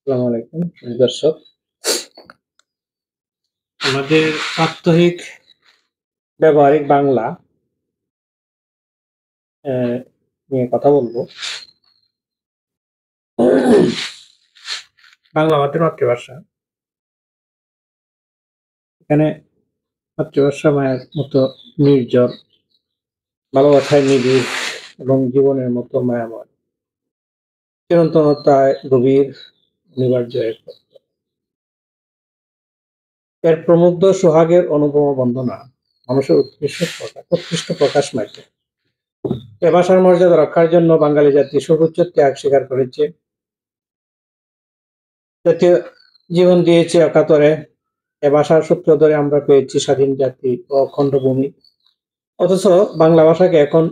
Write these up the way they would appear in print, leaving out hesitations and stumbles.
আসসালামু আলাইকুম দর্শক। আমাদের প্রাত্যহিক ব্যবহারিক বাংলা নিয়ে কথা বলবো। বাংলা আমাদের মাতৃভাষা। এখানে মাতৃভাষা মায়ের মতো নির্ঝর, ভালোবাসায় নিবিড় এবং জীবনের মতো মায়াময়, চিরন্তনতায় গভীর, অনিবার্য এক। এর প্রমুগ্ধ সোহাগের অনুপম বন্দনা মানুষের উৎকৃষ্ট প্রকাশ মাত্র। এ ভাষার মর্যাদা রক্ষার জন্য বাঙালি জাতি সর্বোচ্চ ত্যাগ স্বীকার করেছে, জাতীয় জীবন দিয়েছে অকাতরে। এ ভাষার সূত্র ধরে আমরা পেয়েছি স্বাধীন জাতি ও অখণ্ড ভূমি। অথচ বাংলা ভাষাকে এখন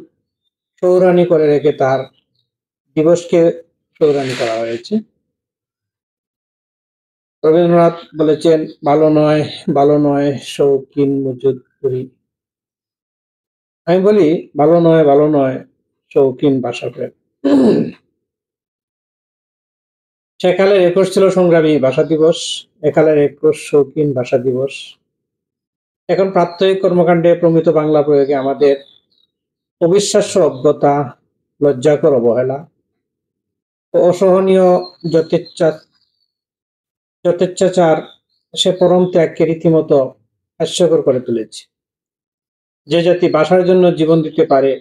সৌরানি করে রেখে তার দিবসকে সৌরানি করা হয়েছে। রবীন্দ্রনাথ বলেছেন, ভালো নয়, ভালো নয় শৌখিন মজুদ করি। আমি বলি, ভালো নয়, ভালো নয় শৌখিন ভাষা প্রেম। সেকালের ২১ ছিল সংগ্রামী ভাষা দিবস, একালের ২১ শৌখিন ভাষা দিবস। এখন প্রাত্যহিক কর্মকাণ্ডে প্রমিত বাংলা প্রয়োগে আমাদের অবিশ্বাস্য অজ্ঞতা, লজ্জাকর অবহেলা ও অসহনীয় যথেচ্ছাচার সে পরম ত্যাগকে রীতিমতো হাস্যকর করে তুলেছে। যে জাতি ভাষার জন্য জীবন দিতে পারে,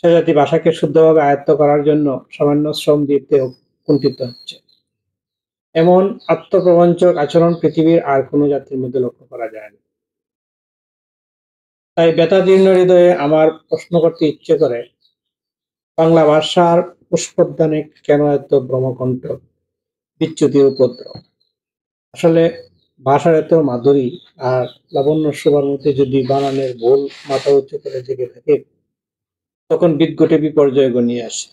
সে জাতি ভাষাকে শুদ্ধভাবে আয়ত্ত করার জন্য সামান্য শ্রম দিতেও কুণ্ঠিত হচ্ছে। এমন আত্মপ্রবঞ্চক আচরণ পৃথিবীর আর কোনো জাতির মধ্যে লক্ষ্য করা যায় না। তাই ব্যথাদীর্ণ হৃদয়ে আমার প্রশ্ন করতে ইচ্ছে করে, বাংলা ভাষার পুষ্পোদ্যানে কেন এত ব্রহ্মকণ্ঠ, বিচ্যুতির উপদ্রব? আসলে ভাষার এত মাধুরী আর লাবণ্য শোভার মধ্যে যদি বানানের ভুল মাথা উঁচু করে জেগে থাকে, তখন বিদ্ঘটে বিপর্যয় ঘনিয়ে আসে।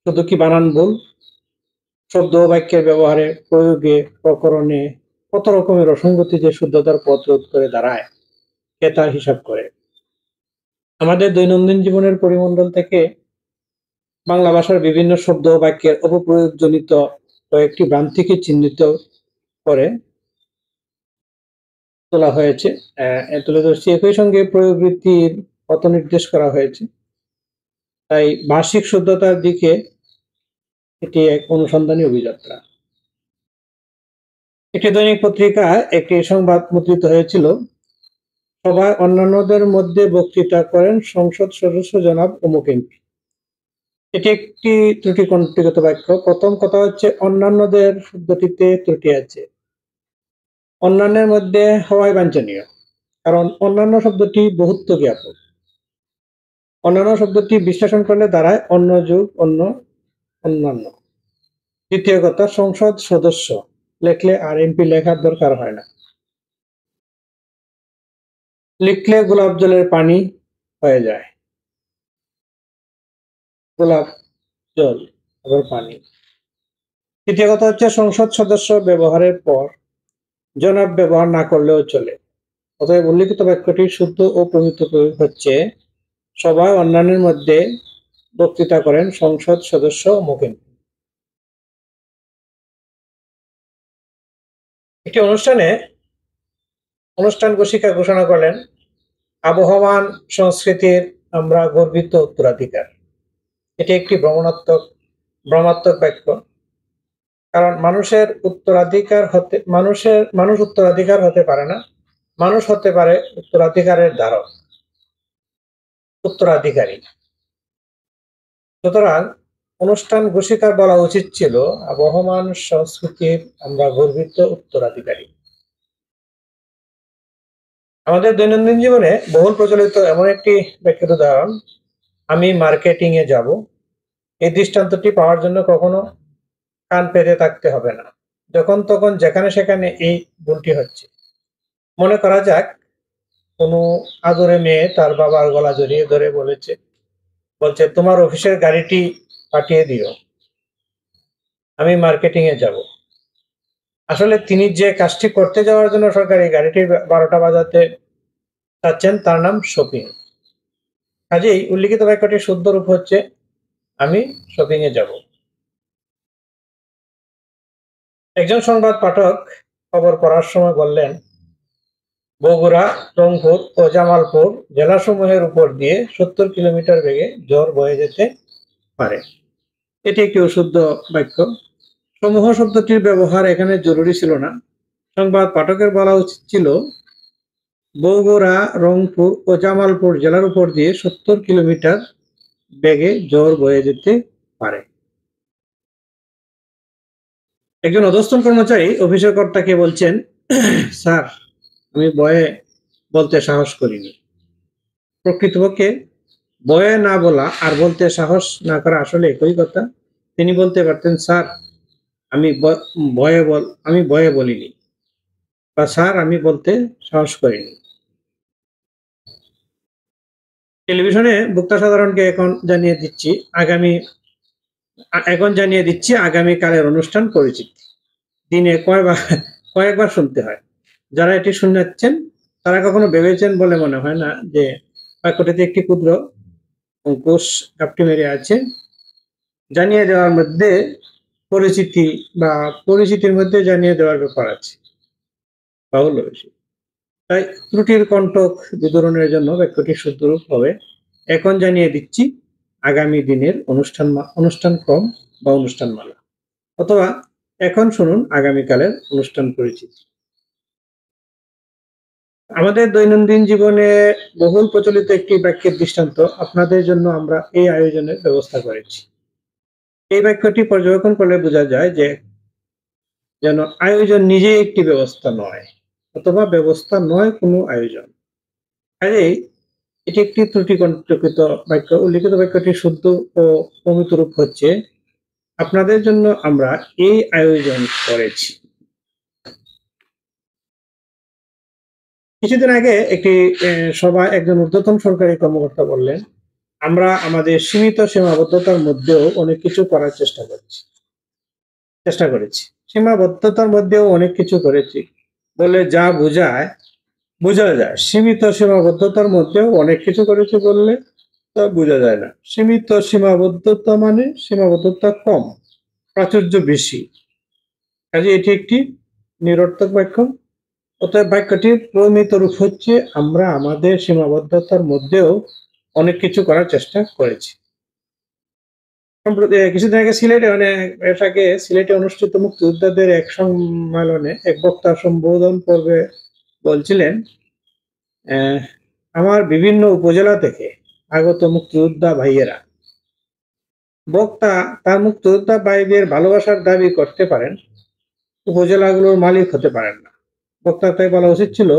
শুধু কি বানান ভুল, শব্দ ও বাক্যের ব্যবহারে, প্রয়োগে, প্রকরণে কত রকমের অসঙ্গতি যে শুদ্ধতার পথ রোধ করে দাঁড়ায়, কে তার হিসাব করে? আমাদের দৈনন্দিন জীবনের পরিমণ্ডল থেকে বাংলা ভাষার বিভিন্ন শব্দ ও বাক্যের অপপ্রয়োগজনিত কয়েকটি ভ্রান্তিকে চিহ্নিত করে তোলা হয়েছে, তুলে ধরছি। একই সঙ্গে প্রয়োগবৃত্তির পথ নির্দেশ করা হয়েছে। তাই ভাষিক শুদ্ধতার দিকে এটি এক অনুসন্ধানী অভিযাত্রা। একটি দৈনিক পত্রিকায় একটি সংবাদ মুদ্রিত হয়েছিল, সভায় অন্যান্যদের মধ্যে বক্তৃতা করেন সংসদ সদস্য জনাব অমুক এমপি। এটি একটি ত্রুটিকণ্ঠিত বাক্য। প্রথম কথা হচ্ছে, অন্যান্যদের শব্দটিতে ত্রুটি আছে। অন্যান্যের মধ্যে হওয়াই বাঞ্ছনীয়, কারণ অন্যান্য শব্দটি বহুত্ব জ্ঞাপক। অন্যান্য শব্দটি বিশ্লেষণ করলে দাঁড়ায় অন্য যুগ, অন্য, অন্যান্য। দ্বিতীয় কথা, সংসদ সদস্য লেখলে আর এমপি লেখার দরকার হয় না। লিখলে গোলাপ জলের পানি হয়ে যায়, গোলাপ জল আবার পানি। তৃতীয় কথা হচ্ছে, সংসদ সদস্য ব্যবহারের পর জনাব ব্যবহার না করলেও চলে। অতএব উল্লিখিত বাক্যটি শুদ্ধ ও প্রমিত প্রয়োগ হচ্ছে, সভায় অন্যান্যের মধ্যে বক্তৃতা করেন সংসদ সদস্য মুকিম। একটি অনুষ্ঠান ঘোষিকা ঘোষণা করলেন, আবহমান সংস্কৃতির আমরা গর্বিত উত্তরাধিকার। এটি একটি ভ্রমাত্মক বাক্য। কারণ মানুষ উত্তরাধিকার হতে পারে না। মানুষ হতে পারে উত্তরাধিকারের ধারক, উত্তরাধিকারী। সুতরাং অনুষ্ঠান ঘোষিকার বলা উচিত ছিল, আবহমান সংস্কৃতির আমরা গর্বিত উত্তরাধিকারী। আমাদের দৈনন্দিন জীবনে বহুল প্রচলিত এমন একটি বাক্যের উদাহরণ, আমি মার্কেটিং এ যাব। এই দৃষ্টান্তটি পাওয়ার জন্য কখনো কান পেতে থাকতে হবে না। যখন তখন যেখানে সেখানে এই ভুলটি হচ্ছে। মনে করা যাক, কোনো আদরে মেয়ে তার বাবার গলা জড়িয়ে ধরে বলছে, তোমার অফিসের গাড়িটি পাঠিয়ে দিও, আমি মার্কেটিং এ যাব। আসলে তিনি যে কাজটি করতে যাওয়ার জন্য সরকারি গাড়িটির 12টা বাজাতে চাচ্ছেন, তার নাম শপিং। কাজেই উল্লিখিত বাক্যটির শুদ্ধ রূপ হচ্ছে, আমি শপিং এ যাব। একজন সংবাদ পাঠক খবর পড়ার সময় বললেন, বগুড়া, রংপুর ও জামালপুর জেলাসমূহের উপর দিয়ে 70 কিলোমিটার বেগে ঝড় বয়ে যেতে পারে। এটি একটি অশুদ্ধ বাক্য। সমূহ শব্দটির ব্যবহার এখানে জরুরি ছিল না। সংবাদ পাঠকের বলা উচিত ছিল, বগুড়া, রংপুর ও জামালপুর জেলার উপর দিয়ে 70 কিলোমিটার বেগে ঝড় বয়ে যেতে পারে। একজন অধস্তন কর্মচারী অফিসের কর্তাকে বলছেন, স্যার, আমি ভয়ে বলতে সাহস করিনি। প্রকৃতপক্ষে ভয়ে না বলা আর বলতে সাহস না করা আসলে একই কথা। তিনি বলতে পারতেন, স্যার, আমি ভয়ে বলিনি, বা স্যার, আমি বলতে সাহস করিনি। টেলিভিশনে বক্তা সাধারণকে এখন জানিয়ে দিচ্ছি আগামীকালের অনুষ্ঠান পরিচিতি। দিনে কয়েকবার শুনতে হয়। যারা এটি শুনাচ্ছেন তারা কখনো ভেবেছেন বলে মনে হয় না যে বাক্যটিতে একটি ক্ষুদ্র অঙ্কুশ ঘাপটি মেরে আছে। জানিয়ে দেওয়ার মধ্যে পরিচিতির মধ্যে জানিয়ে দেওয়ার ব্যাপার আছে। বাহুল্য বেশি। তাই ত্রুটির কণ্টক বিতরণের জন্য বাক্যটি শুদ্ধরূপ হবে, এখন জানিয়ে দিচ্ছি আগামী দিনের অনুষ্ঠান ক্রম বা অনুষ্ঠানমালা, অথবা এখন শুনুন আগামীকালের অনুষ্ঠান পরিচিতি। আমাদের দৈনন্দিন জীবনে বহুল প্রচলিত একটি বাক্যের দৃষ্টান্ত আপনাদের জন্য আমরা এই আয়োজনের ব্যবস্থা করেছি। এই বাক্যটি পর্যবেক্ষণ করলে বোঝা যায় যে যেন আয়োজন নিজেই একটি ব্যবস্থা নয়, অথবা ব্যবস্থা নয় কোনো আয়োজন। কাজেই এটি একটি ত্রুটিকণ্টকিত বাক্য। উল্লিখিত বাক্যটি শুদ্ধ ও প্রমিত রূপ হচ্ছে, আপনাদের জন্য আমরা এই আয়োজন করেছি। কিছুদিন আগে একটি সভায় একজন ঊর্ধ্বতন সরকারি কর্মকর্তা বললেন, আমরা আমাদের সীমিত সীমাবদ্ধতার মধ্যেও অনেক কিছু করার চেষ্টা করেছি। সীমাবদ্ধতার মধ্যেও অনেক কিছু করেছি বলে যা বোঝা যায়। সীমিত সীমাবদ্ধতার মধ্যেও অনেক কিছু করেছি বললে তা বোঝা যায় না। সীমিত সীমাবদ্ধতা মানে সীমাবদ্ধতা কম, প্রাচুর্য বেশি। কাজে এটি একটি নিরর্থক বাক্য। অতএব বাক্যটির প্রমিত রূপ হচ্ছে, আমরা আমাদের সীমাবদ্ধতার মধ্যেও অনেক কিছু করার চেষ্টা করেছি। কিছুদিন আগে সিলেটে অনুষ্ঠিত মুক্তিযোদ্ধাদের এক সম্মেলনে এক বক্তা সম্বোধন পর্বে বলছিলেন, আমার বিভিন্ন উপজেলা থেকে আগত মুক্তিযোদ্ধা ভাইয়েরা। বক্তা তার মুক্তিযোদ্ধা ভাইদের ভালোবাসার দাবি করতে পারেন, উপজেলাগুলোর মালিক হতে পারেন না। বক্তা তাই বলা উচিত ছিল,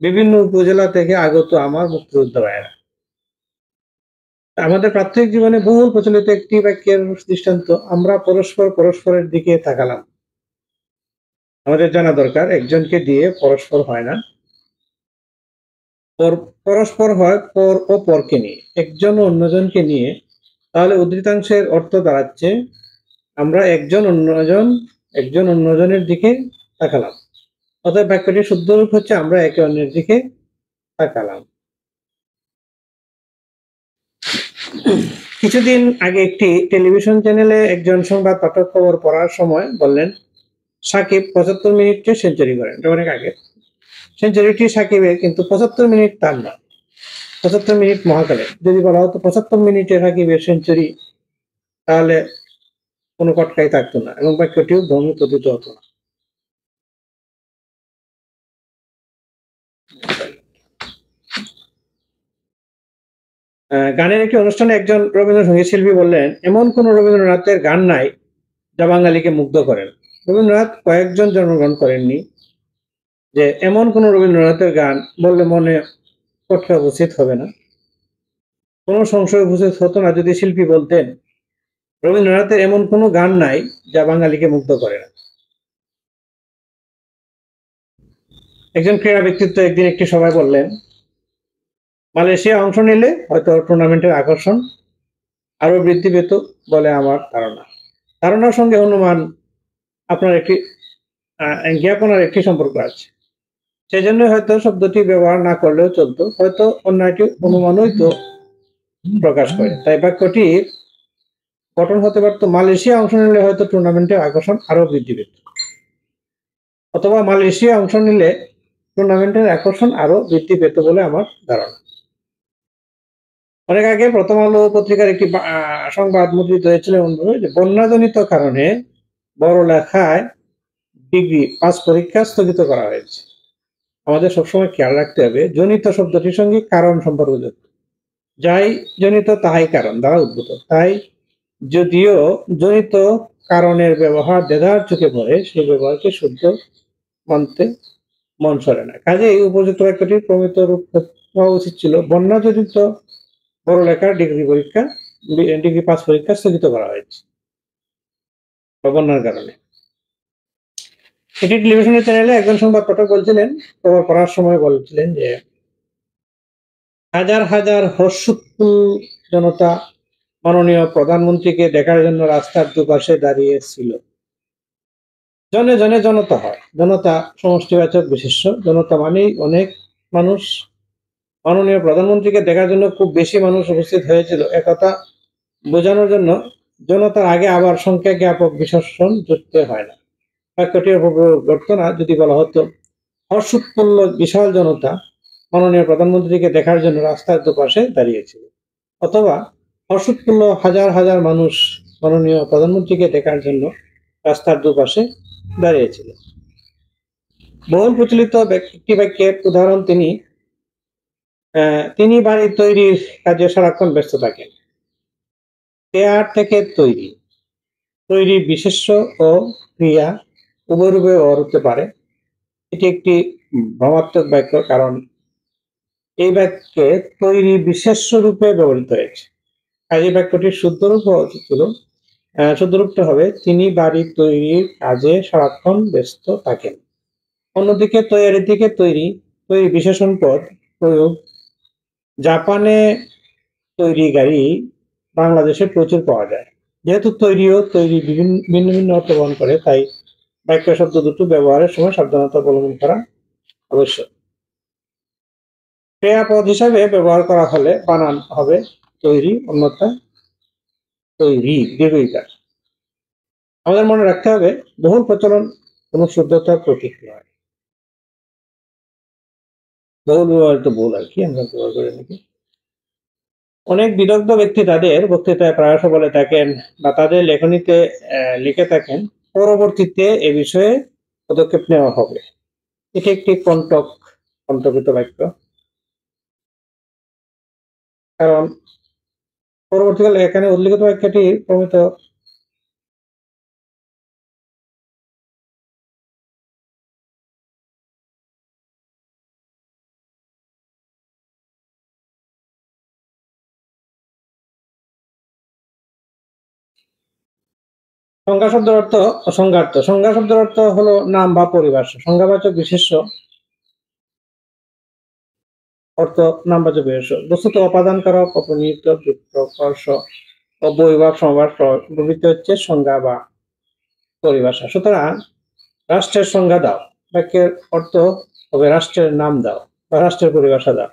বিভিন্ন উপজেলা থেকে আগত আমার মুক্তিযোদ্ধা ভাইয়েরা। আমাদের প্রাত্যহিক জীবনে বহুল প্রচলিত একটি বাক্যের দৃষ্টান্ত, আমরা পরস্পরের দিকে তাকালাম। আমাদের জানা দরকার, একজনকে দিয়ে পরস্পর হয় না, পরস্পর হয় পর ও পরকে নিয়ে, একজন অন্যজনকে নিয়ে। তাহলে উদ্ধৃতাংশের অর্থ দাঁড়াচ্ছে, আমরা একজন অন্যজনের দিকে তাকালাম। অতএব বাক্যটি শুদ্ধ রূপ হচ্ছে, আমরা একে অন্যের দিকে তাকালাম। কিছুদিন আগে একটি টেলিভিশন চ্যানেলে একজন সংবাদ পাঠক খবর পড়ার সময় বললেন, সাকিব 75 মিনিটে সেঞ্চুরি করেন। এটা অনেক আগে। সেঞ্চুরিটি সাকিবের, কিন্তু 75 মিনিট তার নয়, 75 মিনিট মহাকালের। যদি বলা হতো 75 মিনিটে সাকিবের সেঞ্চুরি, তাহলে কোনো কটকাই থাকতো না এবং বাক্যটিও ভূমি পতিত হতো না। গানের একটি অনুষ্ঠানে একজন রবীন্দ্রসঙ্গীত শিল্পী বললেন, এমন কোন রবীন্দ্রনাথের গান নাই যা বাঙালিকে মুগ্ধ করেন। রবীন্দ্রনাথ কয়েকজন জন্মগ্রহণ করেননি যে এমন কোন রবীন্দ্রনাথের গান বললে মনে কটকা উপস্থিত হবে না, কোনো সংশয় উপস্থিত হতো না যদি শিল্পী বলতেন, রবীন্দ্রনাথের এমন কোনো গান নাই যা বাঙালিকে মুগ্ধ করে না। একজন ক্রীড়া ব্যক্তিত্ব একদিন একটি সভায় বললেন, মালয়েশিয়া অংশ নিলে হয়তো টুর্নামেন্টের আকর্ষণ আরো বৃদ্ধি পেত বলে আমার ধারণা। ধারণার সঙ্গে অনুমান জ্ঞাপনার একটি সম্পর্ক আছে। সেই জন্য হয়তো শব্দটি ব্যবহার না করলেও চলতো, হয়তো অন্য একটি অনুমানই তো প্রকাশ করে। তাই বাক্যটির গঠন হতে পারত, মালয়েশিয়া অংশ নিলে হয়তো টুর্নামেন্টের আকর্ষণ আরো বৃদ্ধি পেত। অথবা মালয়েশিয়া অংশ নিলে টুর্নামেন্টের আকর্ষণ আরো বৃদ্ধি পেত বলে আমার ধারণা। অনেক আগে প্রথম আলো পত্রিকার একটি সংবাদ মুদ্রিত হয়েছিল যে বন্যাজনিত কারণে বড় লেখায় ডিগ্রি পাস পরীক্ষা স্থগিত করা হয়েছে। আমাদের সবসময় খেয়াল রাখতে হবে জনিত শব্দটির সঙ্গে কারণ সম্পর্কযুক্ত। যাই জনিত তাহাই কারণ দ্বারা উদ্ভূত। তাই যদিও জনিত কারণের ব্যবহার দেদার চোখে পড়ে, সেই ব্যবহারকে শুদ্ধ মানতে মন সরে না। কাজে এই উপযুক্ত বাক্যটির প্রমিত রূপ হওয়া উচিত ছিল বন্যাজনিত বড় লেখার ডিগ্রি পাস পরীক্ষা স্থগিত করা হয়েছে বন্যার কারণে। এটি টেলিভিশনের চ্যানেলে একজন সংবাদ পাঠক বলছিলেন, খবর পড়ার সময় বলছিলেন যে হাজার হাজার হর্ষোৎফুল্ল জনতা মাননীয় প্রধানমন্ত্রীকে দেখার জন্য রাস্তার দুপাশে দাঁড়িয়েছিল। জনে জনে জনতা হয়, জনতা সমষ্টিবাচক বিশেষ্য। জনতা মানেই অনেক মানুষ। মাননীয় প্রধানমন্ত্রীকে দেখার জন্য খুব বেশি মানুষ উপস্থিত হয়েছিল, একথা বোঝানোর জন্য জনতার আগে আবার সংখ্যা জ্ঞাপক বিশেষণ যুক্ত হয় না। বাক্যটির ঘটনা যদি বলা হতো হর্ষোৎফুল্ল বিশাল জনতা মাননীয় প্রধানমন্ত্রীকে দেখার জন্য রাস্তার দুপাশে দাঁড়িয়েছিল, অথবা হর্ষোৎফুল্ল হাজার হাজার মানুষ মাননীয় প্রধানমন্ত্রীকে দেখার জন্য রাস্তার দুপাশে দাঁড়িয়েছিল। বহুল প্রচলিত একটি বাক্যের উদাহরণ তিনি বাড়ি তৈরির কাজে সারাক্ষণ ব্যস্ত থাকেন। তেয়ার থেকে তৈরি, তৈরি বিশেষ্য ও ক্রিয়া উভয় রূপে ব্যবহার হতে পারে। এটি একটি ভ্রমাত্মক বাক্য, কারণ এই বাক্যে তৈরি বিশেষ্য রূপে ব্যবহৃত হয়েছে। কাজে বাক্যটির শুদ্ধ রূপ হওয়া উচিত ছিল, শুদ্ধ রূপটা হবে তিনি বাড়ি তৈরির কাজে সারাক্ষণ ব্যস্ত থাকেন। অন্যদিকে তৈরি থেকে তৈরি, তৈরি বিশেষণ পদ প্রয়োগ জাপানে তৈরি গাড়ি বাংলাদেশে প্রচুর পাওয়া যায়। যেহেতু তৈরি ও তৈরি ভিন্ন ভিন্ন অর্থ বহন করে, তাই বাক্য শব্দ দুটো ব্যবহারের সময় সাবধানতা অবলম্বন করা আবশ্যক। ক্রিয়াপদ হিসাবে ব্যবহার করা হলে বানান হবে তৈরি, অন্যথা তৈরি দীর্ঘইকার। আমাদের মনে রাখতে হবে বহুল প্রচলন কোন শুদ্ধতার প্রতীক নয়। বহুল ব্যবহৃত ভুল আর কি আমরা ব্যবহার করে নাকি। অনেক বিদগ্ধ ব্যক্তি তাদের বক্তৃতায় প্রায়শ বলে থাকেন বা তাদের লেখনীতে লিখে থাকেন, পরবর্তীতে এ বিষয়ে পদক্ষেপ নেওয়া হবে। এটি একটি কণ্ঠকিত বাক্য, কারণ পরবর্তীকালে এখানে উল্লিখিত বাক্যটি প্রমিত সংজ্ঞা শব্দের অর্থ সংজ্ঞার্থ। সংজ্ঞা শব্দের অর্থ হলো নাম বা পরিভাষা। সংজ্ঞাবাচক বিশেষ্য অর্থ নামবাচক বিশেষ্য। বস্তুত অপাদান কারক, অপনিহিত, যুক্ত, স্পর্শ, অবয়বাব, সমাস প্রভৃতি হচ্ছে সংজ্ঞা বা পরিভাষা। সুতরাং রাষ্ট্রের সংজ্ঞা দাও বাক্যের অর্থ হবে রাষ্ট্রের নাম দাও বা রাষ্ট্রের পরিভাষা দাও।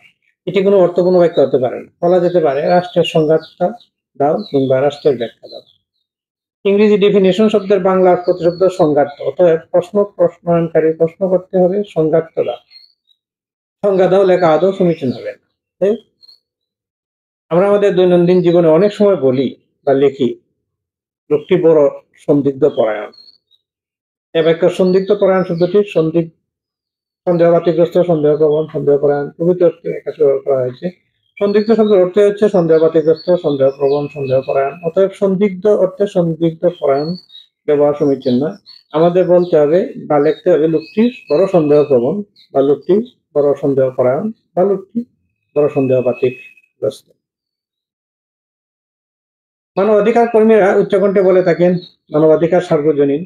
এটি কোনো অর্থপূর্ণ বাক্য হতে পারে না। বলা যেতে পারে রাষ্ট্রের সংজ্ঞাটা দাও কিংবা রাষ্ট্রের ব্যাখ্যা দাও। ইংরেজি ডেফিনেশন শব্দের বাংলা প্রতিশব্দ সংজ্ঞার্থ। অতএব প্রশ্নয়নকারী প্রশ্ন করতে হবে সংজ্ঞার্থ দাও। সংজ্ঞা দাও লেখা আদৌ সমীচীন হবে না। আমরা আমাদের দৈনন্দিন জীবনে অনেক সময় বলি বা লিখি লোকটি বড় সন্দিগ্ধ পরায়ণ। এ বাক্য সন্দিগ্ধ পরায়ণ শব্দটি সন্দেহবাতিগ্রস্ত, সন্দেহপ্রবণ, সন্দেহপরায়ণ প্রভৃতি অর্থে একাধিক ব্যবহার করা হয়েছে। সন্দিগ্ধ শব্দের অর্থ হচ্ছে সন্দেহবাতিগ্রস্ত, সন্দেহপ্রবণ, সন্দেহপরায়ণ। অতএব সন্দিগ্ধ অর্থে সন্দিগ্ধ পরায়ণ ব্যবহার সমীচীন নয়। আমাদের বলতে হবে বা লিখতে হবে লোকটি বড় সন্দেহপ্রবণ, বা লোকটি বড় সন্দেহপরায়ণ, বা লোকটি বড় সন্দেহবাতিগ্রস্ত। মানবাধিকার কর্মীরা উচ্চকণ্ঠে বলে থাকেন মানবাধিকার সার্বজনীন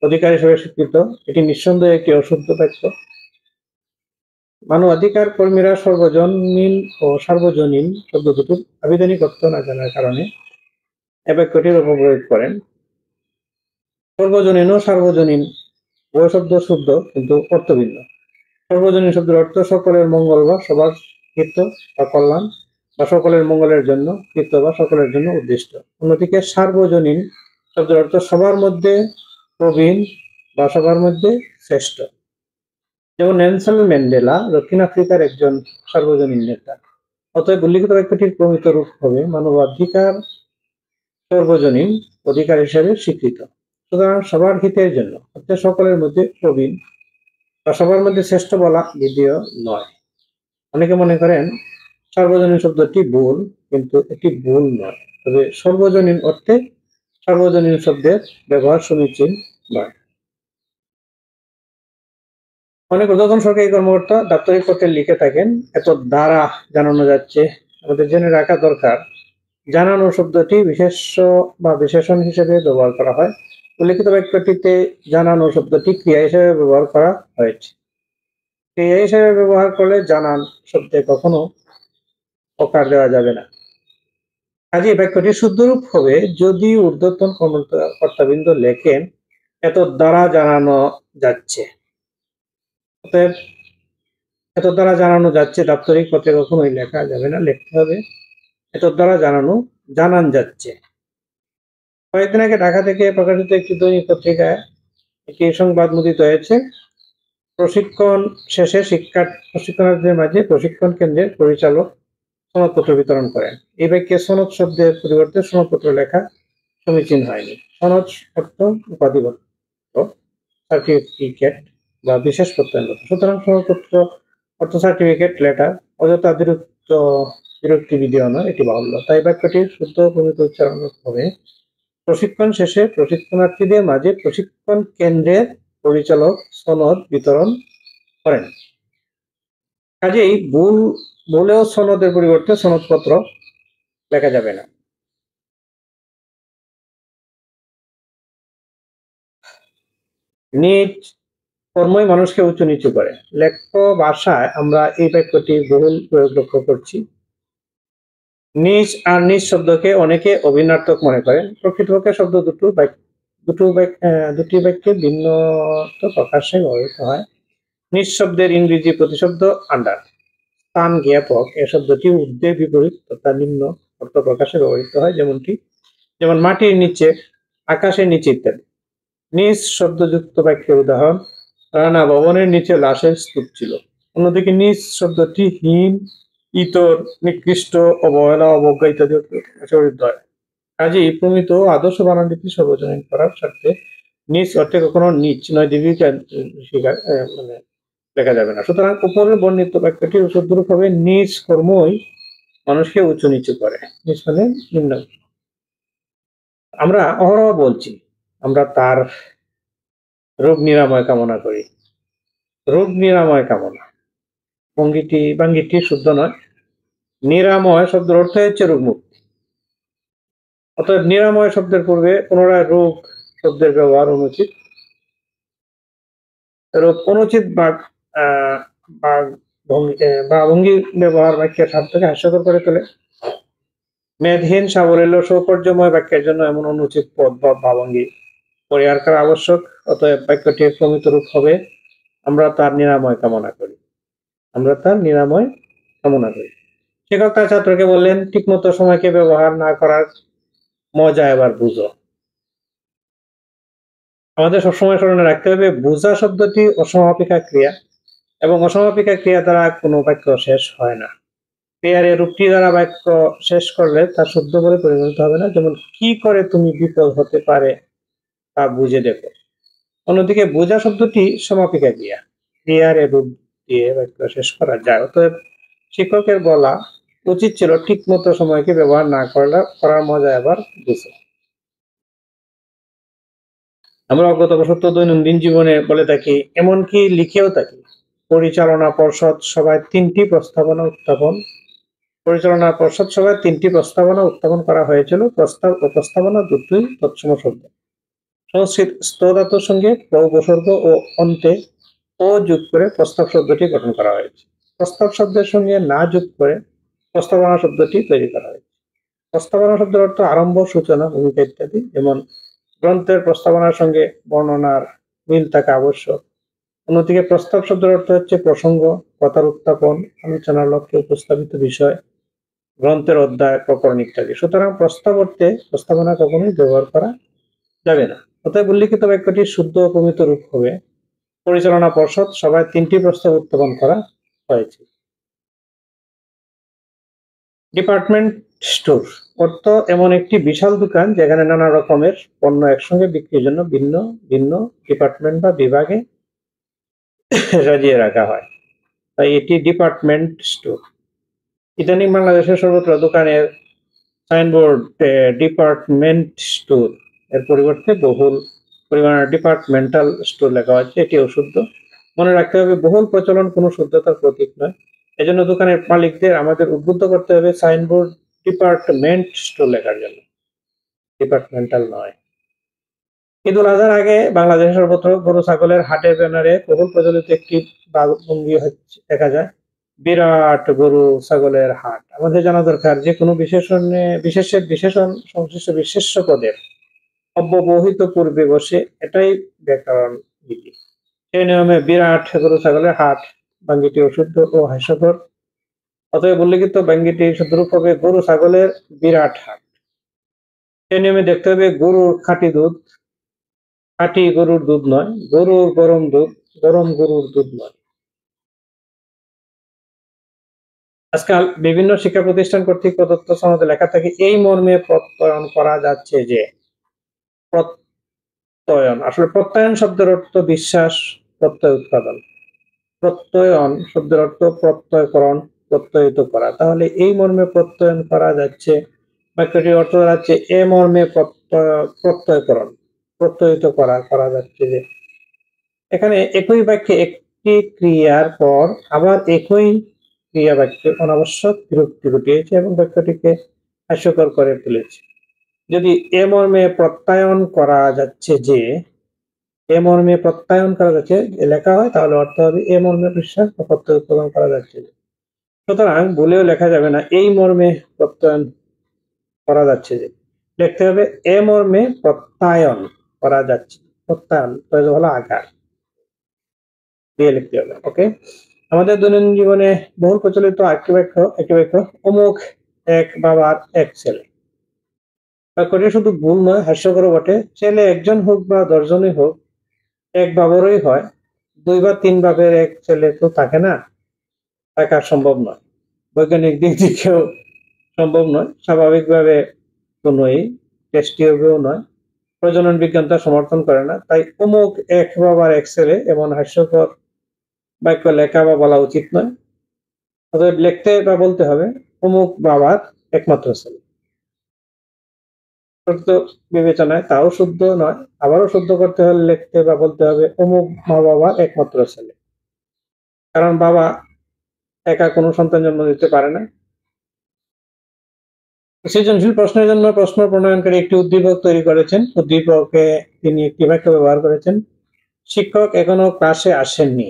অধিকার হিসেবে স্বীকৃত। এটি নিঃসন্দেহে একটি অশুদ্ধ বাক্য। মানবাধিকার কর্মীরা সর্বজনীন ও সার্বজনীন শব্দ দুটোর আবিধানিক অর্থ না জানার কারণে এ বাক্যটির অপপ্রয়োগ করেন। সর্বজনীন ও সার্বজনীন উভয় শব্দ শুদ্ধ, কিন্তু অর্থ ভিন্ন। সর্বজনীন শব্দের অর্থ সকলের মঙ্গল বা সবার হিত বা কল্যাণ, বা সকলের মঙ্গলের জন্য কৃত বা সকলের জন্য উদ্দিষ্ট। অন্যদিকে সার্বজনীন শব্দের অর্থ সবার মধ্যে প্রবীণ বা সবার মধ্যে শ্রেষ্ঠ। যেমন নেলসন ম্যান্ডেলা দক্ষিণ আফ্রিকার একজন সার্বজনীন নেতা। অতএব উল্লিখিত বাক্যটির প্রমিত রূপ হবে মানবাধিকার সর্বজনীন অধিকার হিসেবে স্বীকৃত। সুতরাং সবার হিতের জন্য অর্থাৎ সকলের মধ্যে প্রবীণ বা সবার মধ্যে শ্রেষ্ঠ বলা বিধেয় নয়। অনেকে মনে করেন সার্বজনীন শব্দটি ভুল, কিন্তু এটি ভুল নয়। তবে সর্বজনীন অর্থে সার্বজনীন শব্দের ব্যবহার সমীচীন নয়। অনেক ঊর্ধ্বতন সরকারি কর্মকর্তা দাপ্তরিক পত্রে লিখে থাকেন এত দ্বারা জানানো যাচ্ছে। আমাদের জেনে রাখা দরকার জানানো শব্দটি বিশেষ্য বা বিশেষণ হিসেবে ব্যবহার করা হয়। উল্লিখিত বাক্যটিতে জানানো শব্দটি ক্রিয়া হিসেবে ব্যবহার করা হয়েছে। ক্রিয়া হিসেবে ব্যবহার করলে জানান শব্দে কখনো অকার দেওয়া যাবে না। কাজে বাক্যটি শুদ্ধরূপ হবে যদি ঊর্ধ্বতন কর্তাবৃন্দ লেখেন এত দ্বারা জানানো যাচ্ছে। অতএব এত দ্বারা জানানো যাচ্ছে দাপ্তরিক পত্রে কখনোই লেখা যাবে না, লিখতে হবে এত দ্বারা জানান যাচ্ছে। কয়েকদিন আগে ঢাকা থেকে প্রকাশিত একটি দৈনিক পত্রিকায় একটি সংবাদ মুদ্রিত হয়েছে। প্রশিক্ষণ শেষে প্রশিক্ষণার্থীদের মাঝে প্রশিক্ষণ কেন্দ্রের পরিচালক সনদপত্র বিতরণ করেন। এই বাক্যে সনদ শব্দের পরিবর্তে সনদপত্র লেখা সমীচীন হয়নি। সনদ অর্থ উপাধিপত্র, সার্টিফিকেট বা বিশেষ প্রত্যয়নপত্র। সুতরাং সনদপত্র অর্থ সার্টিফিকেট, লেটার অযথা বিরক্তি বিধেয় নয়, এটি বাহুল্য। তাই বাক্যটির শুদ্ধ প্রমিত উচ্চারণ হবে প্রশিক্ষণ শেষে প্রশিক্ষণার্থীদের মাঝে প্রশিক্ষণ কেন্দ্রের পরিচালক সনদ বিতরণ করেন। কাজেই বলেও সনদের পরিবর্তে সনদপত্র লেখা যাবে না। নিজ কর্মই মানুষকে উঁচু নিচু করে। লেখ্য ভাষায় আমরা এই বাক্যটির বহুল প্রয়োগ লক্ষ্য করছি। নিজ আর নিজ শব্দকে অনেকে অভিন্নার্থক মনে করেন। প্রকৃতপক্ষে শব্দ দুটি বাক্যে ভিন্ন প্রকাশে ব্যবহৃত হয়। নিজ শব্দের ইংরেজি প্রতিশব্দ আন্ডার, স্থান জ্ঞাপক। এ শব্দটি ঊর্ধ্বের বিপরীত তথা নিম্ন অর্থ প্রকাশে ব্যবহৃত হয়, যেমন মাটির নিচে, আকাশের নিচে ইত্যাদি। নিজ শব্দযুক্ত বাক্যের উদাহরণ রানা ভবনের নিচে লাশের স্তূপ ছিল। অন্যদিকে নিজ শব্দটি হীন, ইতর, নিকৃষ্ট, অবহেলা, অবজ্ঞা ইত্যাদি ব্যবহৃত হয়। কাজেই প্রমিত আদর্শ বানানটি সর্বজনীন করার স্বার্থে নিজ অর্থে কখনো নিচ নয় দীর্ঘিকার লেখা যাবে না। সুতরাং উপরের বর্ণিত বাক্যটি শুদ্ধরূপ হবে নিজ কর্মই মানুষকে উঁচু নিচু করে। নিজ মানে নিম্ন। আমরা অহরহ বলছি আমরা তার রোগ নিরাময় কামনা করি। রোগ নিরাময় কামনা ভঙ্গিটি শুদ্ধ নয়। নিরাময় শব্দের অর্থ হচ্ছে রোগ মুক্তি। অতএব নিরাময় শব্দের পূর্বে পুনরায় রোগ শব্দের ব্যবহার অনুচিত। রোগ অনুচিত বা ভঙ্গি ব্যবহার বাক্যের স্বার্থকে হাস্যকর করে তোলে। মেদহীন, সাবলীল, সৌকর্যময় বাক্যের জন্য এমন অনুচিত পদ বা ভাবভঙ্গি পরিহার করা আবশ্যক। অতএব বাক্যটির প্রমিত রূপ হবে আমরা তার নিরাময় কামনা করি। আমরা তার নিরাময় কামনা করি। শিক্ষক তার ছাত্রকে বললেন ঠিকমতো সময়কে ব্যবহার না করার মজা এবার বুঝো। আমাদের সবসময় স্মরণে রাখতে হবে বুঝা শব্দটি অসমাপিকা ক্রিয়া এবং অসমাপিকা ক্রিয়া দ্বারা কোনো বাক্য শেষ হয় না। ক্রিয়ার এই রূপটি দ্বারা বাক্য শেষ করলে তা শুদ্ধ বলে পরিগণিত হবে না। যেমন কি করে তুমি বিফল হতে পারে তা বুঝে দেখো। অন্যদিকে বোঝা শব্দটি সমাপিকা ক্রিয়া, ক্রিয়ার এই রূপ দিয়ে বাক্য শেষ করা যায়। অতএব শিক্ষকের বলা উচিত ছিল ঠিক মতো সময়কে ব্যবহার না করার মজা এবার বুঝো। আমরা অজ্ঞতাবশত দৈনন্দিন জীবনে বলে থাকি, এমনকি লিখেও থাকি, পরিচালনা পর্ষদ সভায় তিনটি প্রস্তাবনা উত্থাপন করা হয়েছিল। প্রস্তাব ও প্রস্তাবনা দুটোই তৎসম শব্দ। সংস্কৃত স্থ ধাতুর সঙ্গে উপসর্গ ও অন্তে ও যোগ করে প্রস্তাব শব্দটি গঠন করা হয়েছে। প্রস্তাব শব্দের সঙ্গে না যোগ করে প্রস্তাবনা শব্দটি তৈরি করা হয়েছে। প্রস্তাবনা শব্দের অর্থ আরম্ভ, সূচনা, ভূমিকা ইত্যাদি। যেমন গ্রন্থের প্রস্তাবনার সঙ্গে বর্ণনার মিল থাকা আবশ্যক। অন্যদিকে প্রস্তাব শব্দের অর্থ হচ্ছে প্রসঙ্গ, কথার উত্থাপন, আলোচনার লক্ষ্যে উপস্থাপিত বিষয়, গ্রন্থের অধ্যায়, প্রকরণ ইত্যাদি। সুতরাং প্রস্তাব অর্থে প্রস্তাবনা কখনোই ব্যবহার করা যাবে না। অতএব উল্লিখিত বাক্যটির শুদ্ধ ও প্রমিত রূপ হবে পরিচালনা পর্ষদ সভায় ৩টি প্রস্তাব উত্থাপন করা হয়েছে। ডিপার্টমেন্ট স্টোর অর্থ এমন একটি বিশাল দোকান যেখানে নানা রকমের পণ্য একসঙ্গে বিক্রির জন্য ভিন্ন ভিন্ন ডিপার্টমেন্ট বা বিভাগে সাজিয়ে রাখা হয়, তাই এটি ডিপার্টমেন্ট স্টোর। ইদানিং বাংলাদেশের সর্বত্র দোকানের সাইনবোর্ড ডিপার্টমেন্ট স্টোর এর পরিবর্তে বহুল পরিমাণে ডিপার্টমেন্টাল স্টোর লেখা হচ্ছে, এটি অশুদ্ধ। মনে রাখতে হবে বহুল প্রচলন কোনো শুদ্ধতার প্রতীক নয়। এজন্য দোকানের মালিকদের আমাদের উদ্বুদ্ধ করতে হবে সাইনবোর্ড ডিপার্টমেন্ট স্টোর লেখার জন্য, ডিপার্টমেন্টাল নয়। ঈদুল আজহার আগে বাংলাদেশের সর্বত্র গরু ছাগলের হাটের ব্যানারে বহুল প্রচলিত একটি ভঙ্গি দেখা যায়, বিরাট গরু ছাগলের হাট। আমাদের জানা দরকার যে কোনো বিশেষের বিশেষণ সংশ্লিষ্ট বিশেষ্য পদের অব্যবহিত পূর্বে বসে, এটাই ব্যাকরণ নীতি। সেই নিয়মে বিরাট গরু ছাগলের হাট ভঙ্গিটি অশুদ্ধ ও হাস্যকর। অতএব উল্লিখিত ভঙ্গিটি শুদ্ধরূপ হবে গরু ছাগলের বিরাট হাট। সেই নিয়মে দেখতে হবে গরুর খাঁটি দুধ, খাঁটি গরুর দুধ নয়, গরুর গরম দুধ, গরম গরুর দুধ নয়। আজকাল বিভিন্ন শিক্ষা প্রতিষ্ঠান কর্তৃক প্রদত্ত সনদে লেখা থাকে এই মর্মে প্রত্যয়ন করা যাচ্ছে যে, প্রত্যয়ন আসলে প্রত্যয়ন শব্দের অর্থ বিশ্বাস, প্রত্যয় উৎপাদন। প্রত্যয়ন শব্দের অর্থ প্রত্যয়করণ, প্রত্যয়িত করা। তাহলে এই মর্মে প্রত্যয়ন করা যাচ্ছে, বাক্যটির অর্থ দাঁড়াচ্ছে এ মর্মে প্রত্যয়করণ, প্রত্যয়িত করা যাচ্ছে যে। এখানে একই বাক্যে একটি ক্রিয়ার পর আবার একই ক্রিয়া বাক্যে অনাবশ্যক বিরক্তি ঘটিয়েছে এবং বাক্যটিকে হাস্যকর করে তুলেছে। যদি এ মর্মে প্রত্যয়ন করা যাচ্ছে যে, এ মর্মে প্রত্যয়ন করা যাচ্ছে লেখা হয়, তাহলে অর্থ হবে এ মর্মে বিশ্বাস বা প্রত্যয় উৎপাদন করা যাচ্ছে। সুতরাং ভুলেও লেখা যাবে না এই মর্মে প্রত্যয়ন করা যাচ্ছে যে, লিখতে হবে এ মর্মে প্রত্যয়ন করা যাচ্ছে। প্রত্যয়ন হলো আকার দিয়ে লিখতে হবে। ওকে, আমাদের দৈনন্দিন জীবনে বহুল প্রচলিত একটি বাক্য অমুক এক বাবার এক ছেলে। বাক্যটি শুধু ভুল নয়, হাস্যকর বটে। ছেলে একজন হোক বা 10 জনই হোক, এক বাবারই হয়। 2 বা 3 বাপের এক ছেলে তো থাকে না, থাকা সম্ভব নয়। বৈজ্ঞানিক দিক থেকেও সম্ভব নয়, স্বাভাবিকভাবে তো নয়, টেস্টিও নয়। প্রজনন বিজ্ঞান তা সমর্থন করে না। তাই অমুক এক বাবার এক ছেলে এমন হাস্যকর বাক্য লেখা বা বলা উচিত নয়। অতএব লিখতে বা বলতে হবে অমুক বাবার একমাত্র ছেলে। বিবেচনায় তাও শুদ্ধ নয়, আবারও শুদ্ধ করতে হলে লিখতে বা বলতে হবে অমুক মা বাবার একমাত্র ছেলে, কারণ বাবা একা কোনো সন্তান জন্ম দিতে পারে না। সৃজনশীল প্রশ্নের জন্য প্রশ্ন প্রণয়নকারী একটি উদ্দীপক তৈরি করেছেন। উদ্দীপকে তিনি একটি বাক্য ব্যবহার করেছেন, শিক্ষক এখনো ক্লাসে আসেননি।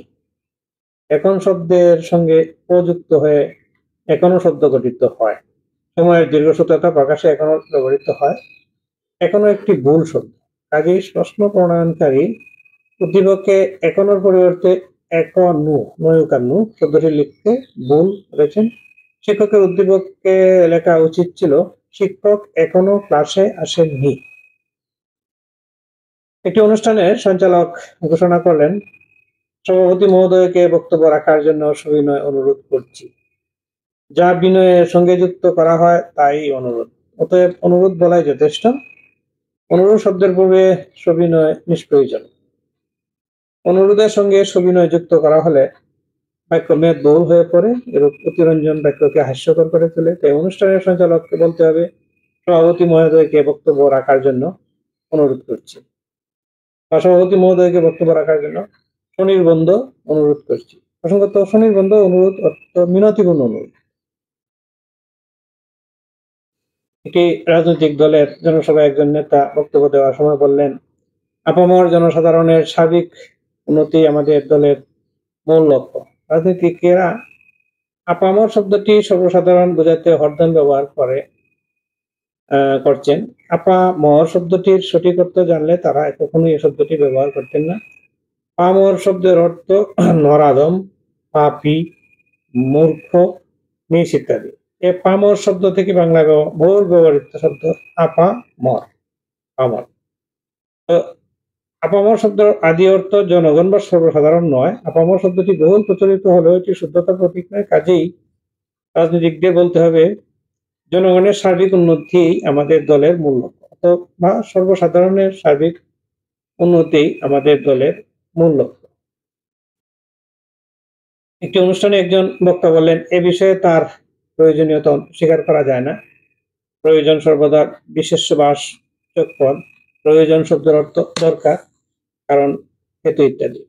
এখন শব্দের সঙ্গে প্রযুক্ত হয়ে এখনো শব্দ গঠিত হয়। সময়ের দীর্ঘসূত্রতা প্রকাশে এখনো ব্যবহৃত হয়। এখনো একটি ভুল শব্দ, কাজেই প্রশ্ন প্রণয়নকারী উদ্দীপকে এখনোর পরিবর্তে এখনু নয়ুকানু শব্দটি লিখতে ভুল করেছেন। শিক্ষকের উদ্দীপকে লেখা উচিত ছিল শিক্ষক এখনো ক্লাসে আসেননি। একটি অনুষ্ঠানের সঞ্চালক ঘোষণা করলেন, সভাপতি মহোদয়কে বক্তব্য রাখার জন্য সবিনয় অনুরোধ করছি। যা বিনয়ের সঙ্গে যুক্ত করা হয় তাই অনুরোধ, অতএব অনুরোধ বলাই যথেষ্ট। অনুরোধ শব্দের পূর্বে সবিনয় নিষ্প্রয়োজন। অনুরোধের সঙ্গে সবিনয় যুক্ত করা হলে বাক্য মেদবহুল হয়ে পড়ে, এরূপ অতিরঞ্জন বাক্যকে হাস্যকর করে তোলে। তাই অনুষ্ঠানের সঞ্চালককে বলতে হবে সভাপতি মহোদয়কে বক্তব্য রাখার জন্য অনুরোধ করছি, বা সভাপতি মহোদয়কে বক্তব্য রাখার জন্য স্বনির্বন্ধ অনুরোধ করছি। প্রসঙ্গত স্বনির্বন্ধ অনুরোধ অর্থ মিনতিপূর্ণ অনুরোধ। একটি রাজনৈতিক দলের জনসভায় একজন নেতা বক্তব্য দেওয়ার সময় বললেন, আপামর জনসাধারণের সার্বিক উন্নতি আমাদের দলের মূল লক্ষ্য। রাজনীতিকেরা আপামর শব্দটি সর্বসাধারণ বোঝাতে হরদম ব্যবহার করছেন। আপামর শব্দটির সঠিক অর্থ জানলে তারা কখনোই এই শব্দটি ব্যবহার করতেন না। পামর শব্দের অর্থ নরাধম, পাপী, মূর্খ, নিচ ইত্যাদি। এ পামর শব্দ থেকে বাংলায় বহুল ব্যবহৃত শব্দ আপামর, পামর। তো আপামর শব্দ আদি অর্থ জনগণ বা সর্বসাধারণ নয়। আপামর শব্দটি বহুল প্রচলিত হলেও এটি শুদ্ধতার প্রতীক নয়। কাজেই রাজনীতিকদের বলতে হবে জনগণের সার্বিক উন্নতি আমাদের দলের মূল লক্ষ্য, অথবা সর্বসাধারণের সার্বিক উন্নতি আমাদের দলের মূল লক্ষ্য। একটি অনুষ্ঠানে একজন বক্তা বললেন, এ বিষয়ে তার প্রয়োজনীয়তা স্বীকার করা যায় না। প্রয়োজন সর্বদা বিশেষ্যবাচক পদ। প্রয়োজন শব্দের অর্থ দরকার, কারণ, হেতু ইত্যাদি।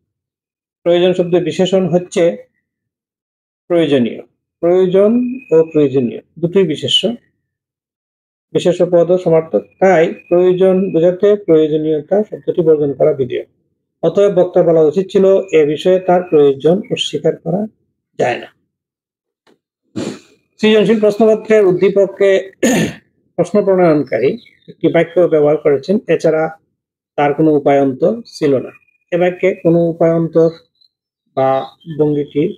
প্রয়োজন শব্দের বিশেষণ হচ্ছে প্রয়োজনীয়। প্রয়োজন ও প্রয়োজনীয় দুটোই বিশেষ্য পদ ও সমার্থক। তাই প্রয়োজন বোঝাতে প্রয়োজনীয়তা শব্দটি বর্জন করা বিধেয়। অতএব বক্তার বলা উচিত ছিল, এ বিষয়ে তার প্রয়োজন অস্বীকার করা যায় না। সৃজনশীল প্রশ্নপত্রের উদ্দীপকে প্রশ্ন প্রণয়নকারী একটি বাক্য ব্যবহার করেছেন, এছাড়া তার কোনো উপায়ন্তর ছিল না। এ বাক্যে কোনো উপায়ন্তর বা ভঙ্গিটির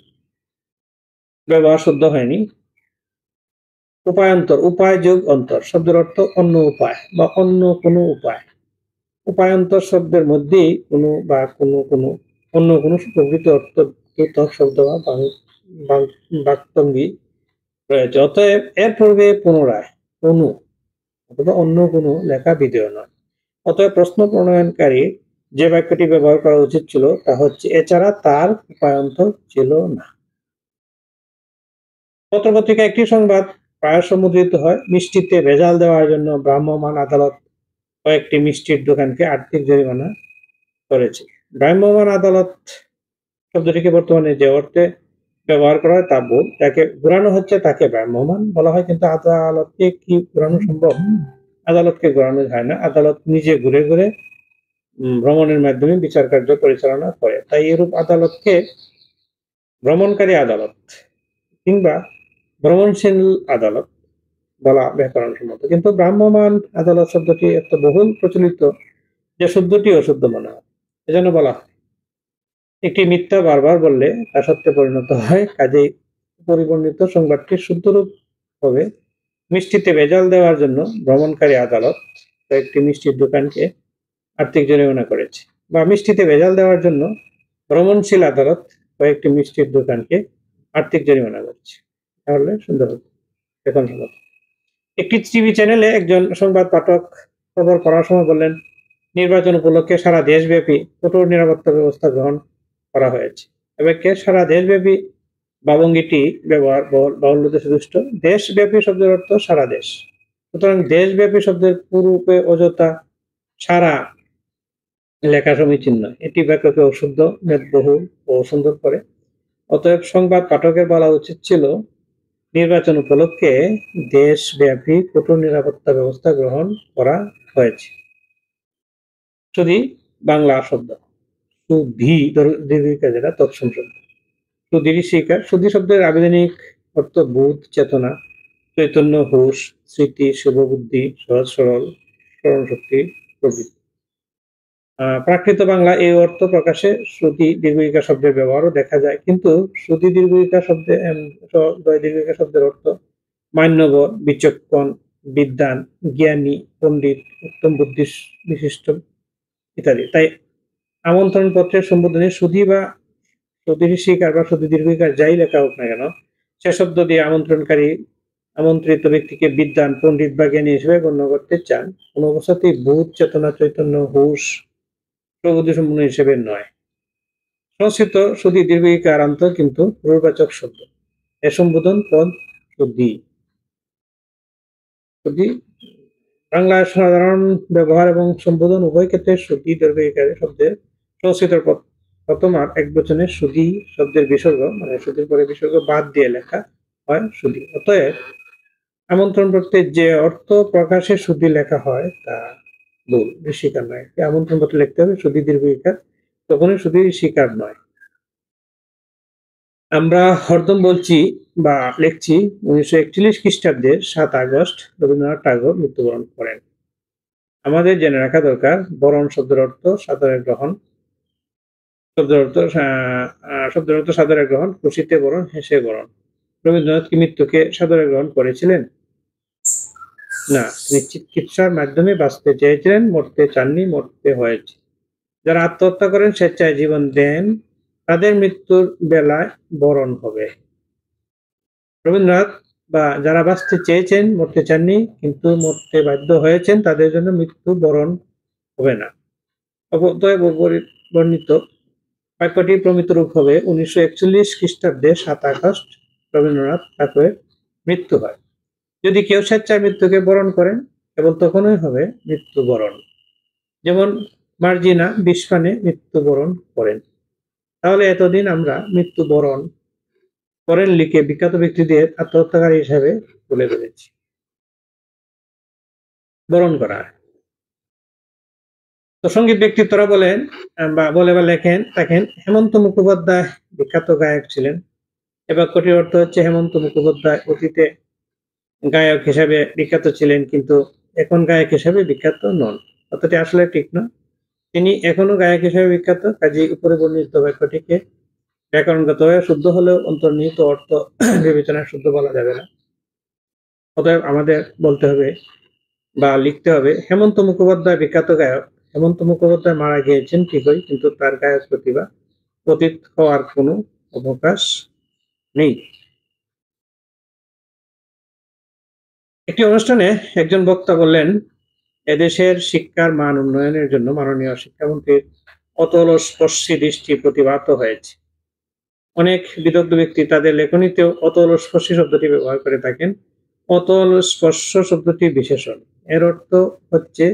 ব্যবহার শুদ্ধ হয়নি। উপায়ন্তর, উপায় যোগ অন্তর শব্দের অর্থ অন্য উপায় বা অন্য কোনো উপায়। উপায়ন্তর শব্দের মধ্যেই কোনো বা কোনো অন্য কোনো প্রকৃত অর্থ শব্দ বা বাক্যাঙ্গী রয়েছে। অতএব এর পূর্বে পুনরায় কোনো অথবা অন্য কোনো লেখা বিধেয় নয়। অতএব প্রশ্ন প্রণয়নকারী যে বাক্যটি ব্যবহার করা উচিত ছিল তা হচ্ছে, এছাড়া তার উপায়ন্তর ছিল না। পত্রপত্রিকা একটি সংবাদ প্রায়শ মুদ্রিত হয়, মিষ্টিতে ভেজাল দেওয়ার জন্য ভ্রাম্যমাণ আদালত কয়েকটি মিষ্টির দোকানকে আর্থিক জরিমানা করেছে। ভ্রাম্যমাণ আদালত শব্দটিকে বর্তমানে যে অর্থে ব্যবহার করা হয় তা ভুল। যাকে ঘোরানো হচ্ছে তাকে ভ্রাম্যমাণ বলা হয়, কিন্তু আদালতকে কি ঘোরানো সম্ভব? আদালতকে ঘোরানো যায় না। আদালত নিজে ঘুরে ঘুরে ভ্রমণের মাধ্যমে বিচার কার্য পরিচালনা করে। তাই এরূপ আদালতকে ভ্রমণকারী আদালত কিংবা ভ্রমণশীল আদালত বলা ব্যাকরণসম্মত। কিন্তু ভ্রাম্যমাণ আদালত শব্দটি এত বহুল প্রচলিত যে শুদ্ধটি অশুদ্ধ মনে হয়। এজন্য বলা হয়, একটি মিথ্যা বারবার বললে তা সত্যে পরিণত হয়। কাজেই পরিবর্ণিত সংবাদটি শুদ্ধ রূপ হবে, মিষ্টিতে ভেজাল দেওয়ার জন্য ভ্রমণকারী আদালত কয়েকটি মিষ্টির দোকানকে আর্থিক জরিমানা করেছে, বা মিষ্টিতে ভেজাল দেওয়ার জন্য ভ্রমণশীল আদালত কয়েকটি মিষ্টির দোকানকে আর্থিক জরিমানা করেছে। তাহলে সুন্দর হতো, এখন সম্ভব। একটি টিভি চ্যানেলে একজন সংবাদ পাঠক খবর পড়ার সময় বললেন, নির্বাচন উপলক্ষে সারা দেশব্যাপী কঠোর নিরাপত্তা ব্যবস্থা গ্রহণ করা হয়েছে। এবারকে সারা দেশব্যাপী বাবঙ্গিটি ব্যবহার বাহুল্য সুদৃষ্ট। দেশব্যাপী শব্দের অর্থ সারা দেশ। সুতরাং দেশব্যাপী শব্দের পূর্বে অযথা সারা লেখা সমীচীন নয়। এটি বাক্যকে অশুদ্ধ, মেদবহুল ও সুন্দর করে। অতএব সংবাদ পাঠকের বলা উচিত ছিল, নির্বাচন উপলক্ষে দেশব্যাপী কঠোর নিরাপত্তা ব্যবস্থা গ্রহণ করা হয়েছে। সুধী বাংলা শব্দ, সুধী দীর্ঘিকার যেটা তৎসম শব্দ। সুধীর শিকার, সুধী শব্দের আবেদনিক অর্থ বোধ, চেতনা, চৈতন্য, হুঁশ, স্মৃতি, শুভবুদ্ধি, সহজ সরল, স্মরণশক্তি প্রভৃতি। প্রাকৃত বাংলা এই অর্থ প্রকাশে শ্রুতি দীর্ঘিকা শব্দের ব্যবহারও দেখা যায়, কিন্তু শ্রুতি দীর্ঘিকা শব্দের অর্থ মান্যবর, বিচক্ষণ, বিদ্বান, জ্ঞানী, পণ্ডিত, উত্তম বুদ্ধি বিশিষ্ট ইত্যাদি। তাই আমন্ত্রণ পত্রের সম্বোধনে সুধী বা সুধীর শিকার বা সুধী দীর্ঘিকার যাই লেখা হোক না কেন, সে শব্দ দিয়ে আমন্ত্রণকারী আমন্ত্রিত ব্যক্তিকে বিদ্বান, পণ্ডিত বা জ্ঞানী হিসেবে গণ্য করতে চান। কোন অবস্থাতেই বোধ, চেতনা, চৈতন্য, হুঁশ প্রবুদ্ধি সম্পন্ন হিসেবে নয়। সংস্কৃত সুধী দীর্ঘিকারান্ত কিন্তু পূর্ববাচক শব্দ। এ সম্বোধন পদ সুধী। সুধী বাংলায় সাধারণ ব্যবহার এবং সম্বোধন উভয় ক্ষেত্রে সুধী দীর্ঘিকারে শব্দের সংস্কৃতের প্রথমার একবচনে সুধী শব্দের বিসর্গ, মানে সুধীর পরে বিসর্গ বাদ দিয়ে লেখা হয় সুধী। অতএব আমন্ত্রণ পত্রে যে অর্থ প্রকাশে সুধী লেখা হয় তা ভুল, স্বীকার নয়। আমন্ত্রণ পত্রে লিখতে হবে সুধী দীর্ঘিকার, তখনই সুধী স্বীকার নয়। আমরা হরদম বলছি বা লিখছি 1941 খ্রিস্টাব্দের 7 আগস্ট রবীন্দ্রনাথ ঠাকুর মৃত্যুবরণ করেন। আমাদের জেনে রাখা দরকার, বরণ শব্দের অর্থ সাদরে গ্রহণ, শব্দের অর্থ সাদরে গ্রহণ, খুশিতে বরণ, হেসে বরণ। রবীন্দ্রনাথ কি মৃত্যুকে সাদরে গ্রহণ করেছিলেন? না, তিনি চিকিৎসার মাধ্যমে বাঁচতে চেয়েছিলেন, মরতে চাননি, মরতে হয়েছে। যারা আত্মহত্যা করেন, স্বেচ্ছায় জীবন দেন, তাদের মৃত্যুর বেলায় বরণ হবে। রবীন্দ্রনাথ বা যারা বাঁচতে চেয়েছেন, মরতে চাননি কিন্তু মরতে বাধ্য হয়েছেন, তাদের জন্য মৃত্যু বরণ হবে না। অতএব বর্ণিত বাক্যটি প্রমিত রূপ হবে 1941 খ্রিস্টাব্দে 7 আগস্ট রবীন্দ্রনাথ ঠাকুরের মৃত্যু হয়। যদি কেউ স্বেচ্ছায় মৃত্যুকে বরণ করেন, কেবল তখনই হবে মৃত্যুবরণ। যেমন মার্জিনা বিষপানে মৃত্যুবরণ করেন। তাহলে এতদিন আমরা মৃত্যুবরণ করেন লিখে বিখ্যাত ব্যক্তিদের আত্মহত্যাকারী হিসাবে তুলে ধরেছি। বরণ করা। তো সঙ্গীত ব্যক্তিত্বরা বলেন বা বলে বা লেখেন থাকেন, হেমন্ত মুখোপাধ্যায় বিখ্যাত গায়ক ছিলেন। এ বাক্যটির অর্থ হচ্ছে হেমন্ত মুখোপাধ্যায় অতীতে গায়ক হিসাবে বিখ্যাত ছিলেন কিন্তু এখন গায়ক হিসাবে বিখ্যাত নন। কথাটি আসলে ঠিক না। তিনি এখনো গায়ক হিসাবে বিখ্যাত, কাজেই উপরে বর্ণিত বাক্যটিকে ব্যাকরণগতভাবে শুদ্ধ হলেও অন্তর্নিহিত অর্থ বিবেচনায় শুদ্ধ বলা যাবে না। অতএব আমাদের বলতে হবে বা লিখতে হবে, হেমন্ত মুখোপাধ্যায় বিখ্যাত গায়ক। হেমন্ত মুখোপাধ্যায় মারা গিয়েছেন ঠিকই, কিন্তু তার গায়ক প্রতিভা পতিত হওয়ার কোনো অবকাশ নেই। একটি অনুষ্ঠানে একজন বক্তা বললেন, এদেশের শিক্ষার মান উন্নয়নের জন্য মাননীয় শিক্ষামন্ত্রীর অতলস্পর্শী দৃষ্টি প্রতিভাত হয়েছে। অনেক বিদগ্ধ ব্যক্তি তাদের লেখনীতেও অতলস্পর্শী শব্দটি ব্যবহার করে থাকেন। অতলস্পর্শ শব্দটি বিশেষণ। এর অর্থ হচ্ছে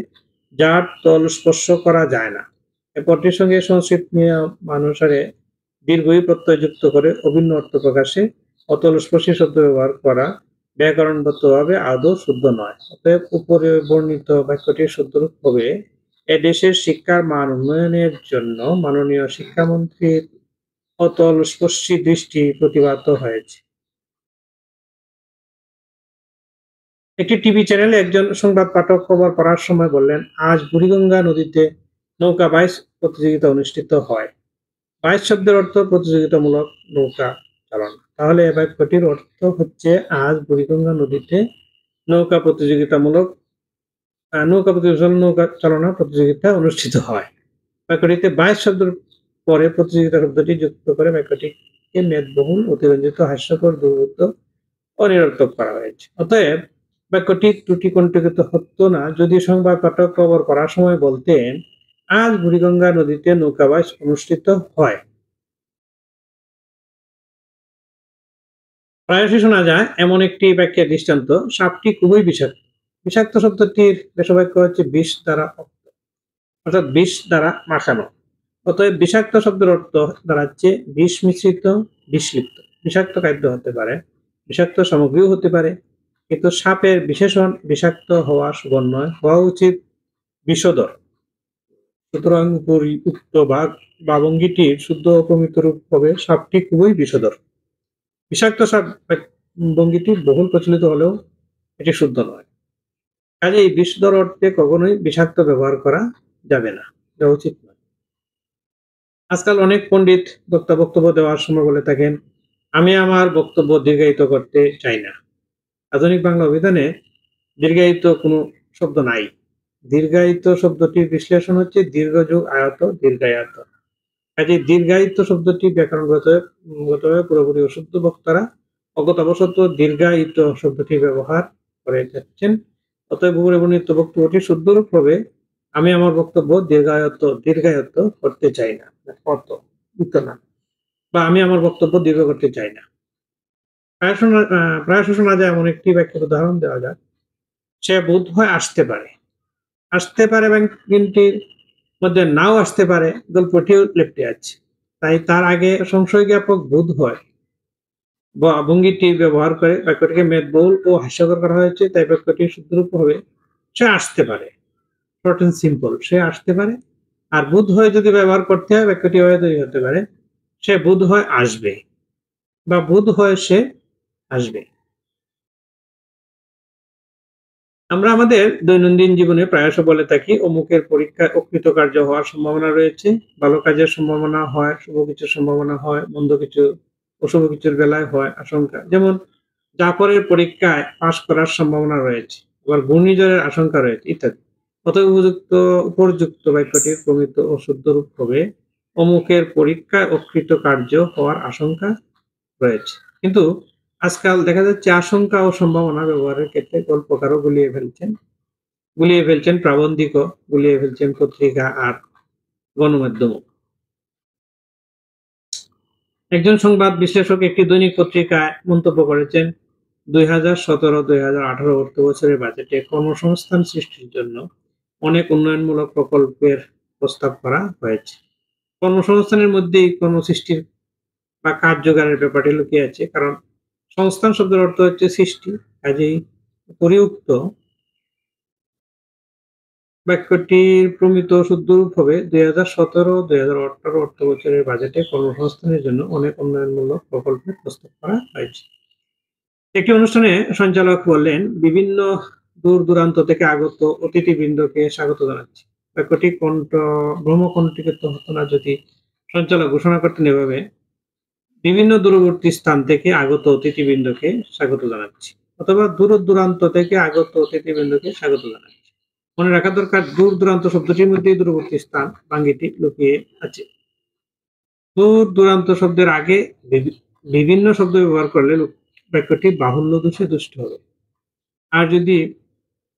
যার তল স্পর্শ করা যায় না। এ পদটির সঙ্গে সংস্কৃত নিয়মানুসারে দীর্ঘই প্রত্যয় যুক্ত করে অভিন্ন অর্থ প্রকাশে অতলস্পর্শী শব্দ ব্যবহার করা ব্যাকরণগতভাবে আদৌ শুদ্ধ নয়। অতএব উপরে বর্ণিত বাক্যটির শুদ্ধরূপ হবে, এদেশের শিক্ষার মান উন্নয়নের জন্য মাননীয় শিক্ষামন্ত্রীর অতলস্পর্শী দৃষ্টি প্রতিভাত হয়েছে। একটি টিভি চ্যানেলে একজন সংবাদ পাঠক খবর পড়ার সময় বললেন, আজ বুড়িগঙ্গা নদীতে নৌকা বাইচ প্রতিযোগিতা অনুষ্ঠিত হয়। বাইচ শব্দের অর্থ প্রতিযোগিতামূলক নৌকা চালনা। তাহলে এ বাক্যটির অর্থ হচ্ছে, আজ বুড়িগঙ্গা নদীতে নৌকা চালনা প্রতিযোগিতা অনুষ্ঠিত হয়। বাক্যটিতে বাইচ শব্দের পরে প্রতিযোগিতা শব্দটি যুক্ত করে বাক্যটিকে মেদবহুল, অতিরঞ্জিত, হাস্যকর, দুর্বোধ্য ও নিরর্থক করা হয়েছে। অতএব বাক্যটি ত্রুটি কণ্টকিত হতো না যদি সংবাদ পাঠক খবর পড়ার সময় বলতেন, আজ বুড়িগঙ্গা নদীতে নৌকাবাস অনুষ্ঠিত হয়। প্রায়শই শোনা যায় এমন একটি বাক্যের দৃষ্টান্ত, সাপটি খুবই বিষাক্ত। বিষাক্ত শব্দটির বেশবাক্য হচ্ছে বিষ দ্বারা অক্ত, অর্থাৎ বিষ দ্বারা মাখানো। অতএব বিষাক্ত শব্দের অর্থ দাঁড়াচ্ছে বিষ মিশ্রিত, বিষলিপ্ত। বিষাক্ত খাদ্য হতে পারে, বিষাক্ত সামগ্রীও হতে পারে, কিন্তু সাপের বিশেষণ বিষাক্ত হওয়া শুভ নয়, হওয়া উচিত বিষধর। সুতরাং উক্ত ভাগ বা ভঙ্গিটির শুদ্ধ ও প্রমিত রূপ হবে, সাপটি খুবই বিষধর। বিষাক্ত সাপ ভঙ্গিটি বহুল প্রচলিত হলেও এটি শুদ্ধ নয়। কাজেই বিষধর অর্থে কখনোই বিষাক্ত ব্যবহার করা যাবে না, এটা উচিত নয়। আজকাল অনেক পণ্ডিত বক্তব্য দেওয়ার সময় বলে থাকেন, আমি আমার বক্তব্য দীর্ঘায়িত করতে চাই না। আধুনিক বাংলা অভিধানে দীর্ঘায়িত কোনো শব্দ নাই। দীর্ঘায়িত শব্দটির বিশ্লেষণ হচ্ছে দীর্ঘযোগ আয়ত, দীর্ঘায়ত। কাজেই দীর্ঘায়িত শব্দটি ব্যাকরণগতভাবে পুরোপুরি অশুদ্ধ। বক্তারা অজ্ঞতাবশত দীর্ঘায়িত শব্দটি ব্যবহার করে যাচ্ছেন। অতএব উপরে বর্ণিত বক্তব্যটি শুদ্ধরূপ হবে, আমি আমার বক্তব্য দীর্ঘায়ত করতে চাই না, না, বা আমি আমার বক্তব্য দীর্ঘ করতে চাই না। প্রায় শোনা যায় এমন একটি বাক্যের উদাহরণ দেওয়া যাক, সে বোধ হয় আসতে পারে। আসতে পারে ব্যাংকটির মধ্যে নাও আসতে পারে, গল্পটিও লেপ্টে আছে। তাই তার আগে সংশয় জ্ঞাপক বোধ হয় বা ভঙ্গিটি ব্যবহার করে বাক্যটিকে মেদবহুল ও হাস্যকর করা হয়েছে। তাই বাক্যটি শুদ্ধরূপ হবে, সে আসতে পারে। শর্ট এন্ড সিম্পল, সে আসতে পারে। আর বোধ হয় যদি ব্যবহার করতে হয়, বাক্যটি হয়ে তৈরি হতে পারে, সে বোধ হয় আসবে বা বোধ হয় সে আসবে। আমরা আমাদের দৈনন্দিন জীবনে প্রায়শ বলে থাকি, অমুকের পরীক্ষায় অকৃতকার্য হওয়ার সম্ভাবনা রয়েছে। ভালো কাজের সম্ভাবনা হয়, শুভ কিছুর সম্ভাবনা হয়, মন্দ কিছু অশুভ কিছুর বেলায় হয় আশঙ্কা। যেমন জাফরের পরীক্ষায় পাশ করার সম্ভাবনা রয়েছে, আবার ঘূর্ণিঝড়ের আশঙ্কা রয়েছে ইত্যাদি। অতএব উপর্যুক্ত বাক্যটির প্রমিত ও শুদ্ধ রূপ হবে অমুকের পরীক্ষায় অকৃতকার্য হওয়ার আশঙ্কা রয়েছে। কিন্তু আজকাল দেখা যাচ্ছে আশঙ্কা ও সম্ভাবনা ব্যবহারের ক্ষেত্রে গল্পকারও গুলিয়ে ফেলছেন প্রাবন্ধিকও, গুলিয়ে ফেলছেন পত্রিকা আর গণমাধ্যমও। একজন সংবাদ বিশ্লেষক একটি দৈনিক পত্রিকায় মন্তব্য করেছেন, 2017-2018 অর্থবছরের বাজেটে কর্মসংস্থান সৃষ্টির জন্য অনেক উন্নয়নমূলক প্রকল্পের প্রস্তাব করা হয়েছে। কর্মসংস্থানের মধ্যেই কর্মসৃষ্টির বা কাজ জোগাড়ের ব্যাপারটি লুকিয়ে আছে, কারণ সংস্থান শব্দের অর্থ হচ্ছে সৃষ্টি। কাজেই উপরিউক্ত বাক্যটির প্রমিত শুদ্ধ রূপ হবে 2017-2018 অর্থবছরের বাজেটে কর্মসংস্থানের জন্য অনেক উন্নয়নমূলক প্রকল্পের প্রস্তাব করা হয়েছে। একটি অনুষ্ঠানে সঞ্চালক বললেন, বিভিন্ন দূর দূরান্ত থেকে আগত অতিথিবৃন্দকে স্বাগত জানাচ্ছি। বাক্যটি ভ্রমকণ্ঠিত হতো না যদি সঞ্চালক ঘোষণা করতেন এভাবে, বিভিন্ন দূরবর্তী স্থান থেকে আগত অতিথিবৃন্দকে স্বাগত জানাচ্ছি, অথবা দূর দূরান্ত থেকে আগত অতিথিবৃন্দকে স্বাগত জানাচ্ছি। মনে রাখা দরকার, দূর দূরান্ত শব্দটির মধ্যেই দূরবর্তী স্থান বাঙ্গিটি লুকিয়ে আছে। দূর দূরান্ত শব্দের আগে বিভিন্ন শব্দ ব্যবহার করলে বাক্যটি বাহুল্য দোষে দুষ্ট হবে। আর যদি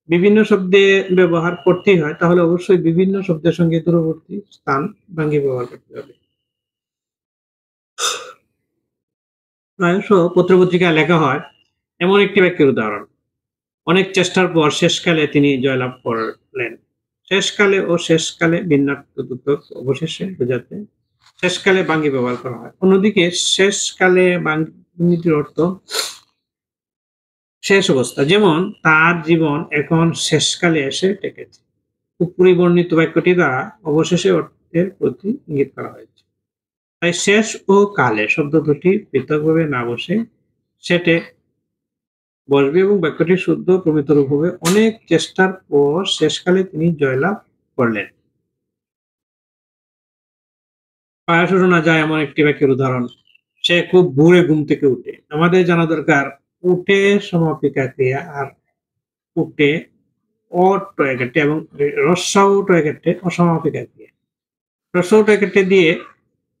বিভিন্ন শব্দে ব্যবহার করতেই হয় তাহলে অবশ্যই বিভিন্ন শব্দের সঙ্গে দূরবর্তী স্থান বাঙ্গি ব্যবহার করতে হবে। প্রায়শ পত্রপত্রিকায় লেখা হয় এমন একটি বাক্যের উদাহরণ, অনেক চেষ্টার পর শেষকালে তিনি জয়লাভ করলেন। শেষকালে ও শেষকালে ভিন্নার্থ দুটো অবশেষে বোঝাতে শেষকালে বাঙ্গি ব্যবহার করা হয়। অন্যদিকে শেষকালে বাঙ্গিটির অর্থ শেষ অবস্থা, যেমন তার জীবন এখন শেষকালে এসে টেকেছে। উপরি বর্ণিত বাক্যটি দ্বারা অবশেষে অর্থের প্রতি ইঙ্গিত করা হয়েছে। তাই শেষ ও কালে শব্দ দুটি পৃথকভাবে না বসে সেটে বসবে এবং বাক্যটি শুদ্ধ প্রমিত রূপ হবে, অনেক চেষ্টার পর শেষকালে তিনি জয়লাভ করলেন। প্রায়শ শোনা যায় এমন একটি বাক্যের উদাহরণ, সে খুব ভোরে ঘুম থেকে উঠে। আমাদের জানা দরকার উঠে সমাপিকা ক্রিয়া আর উঠে অট্রয়কেটে এবং রস্যাউ টয়কেটে অসমাপিকা ক্রিয়া। রস্যাউ টয়কেটে দিয়ে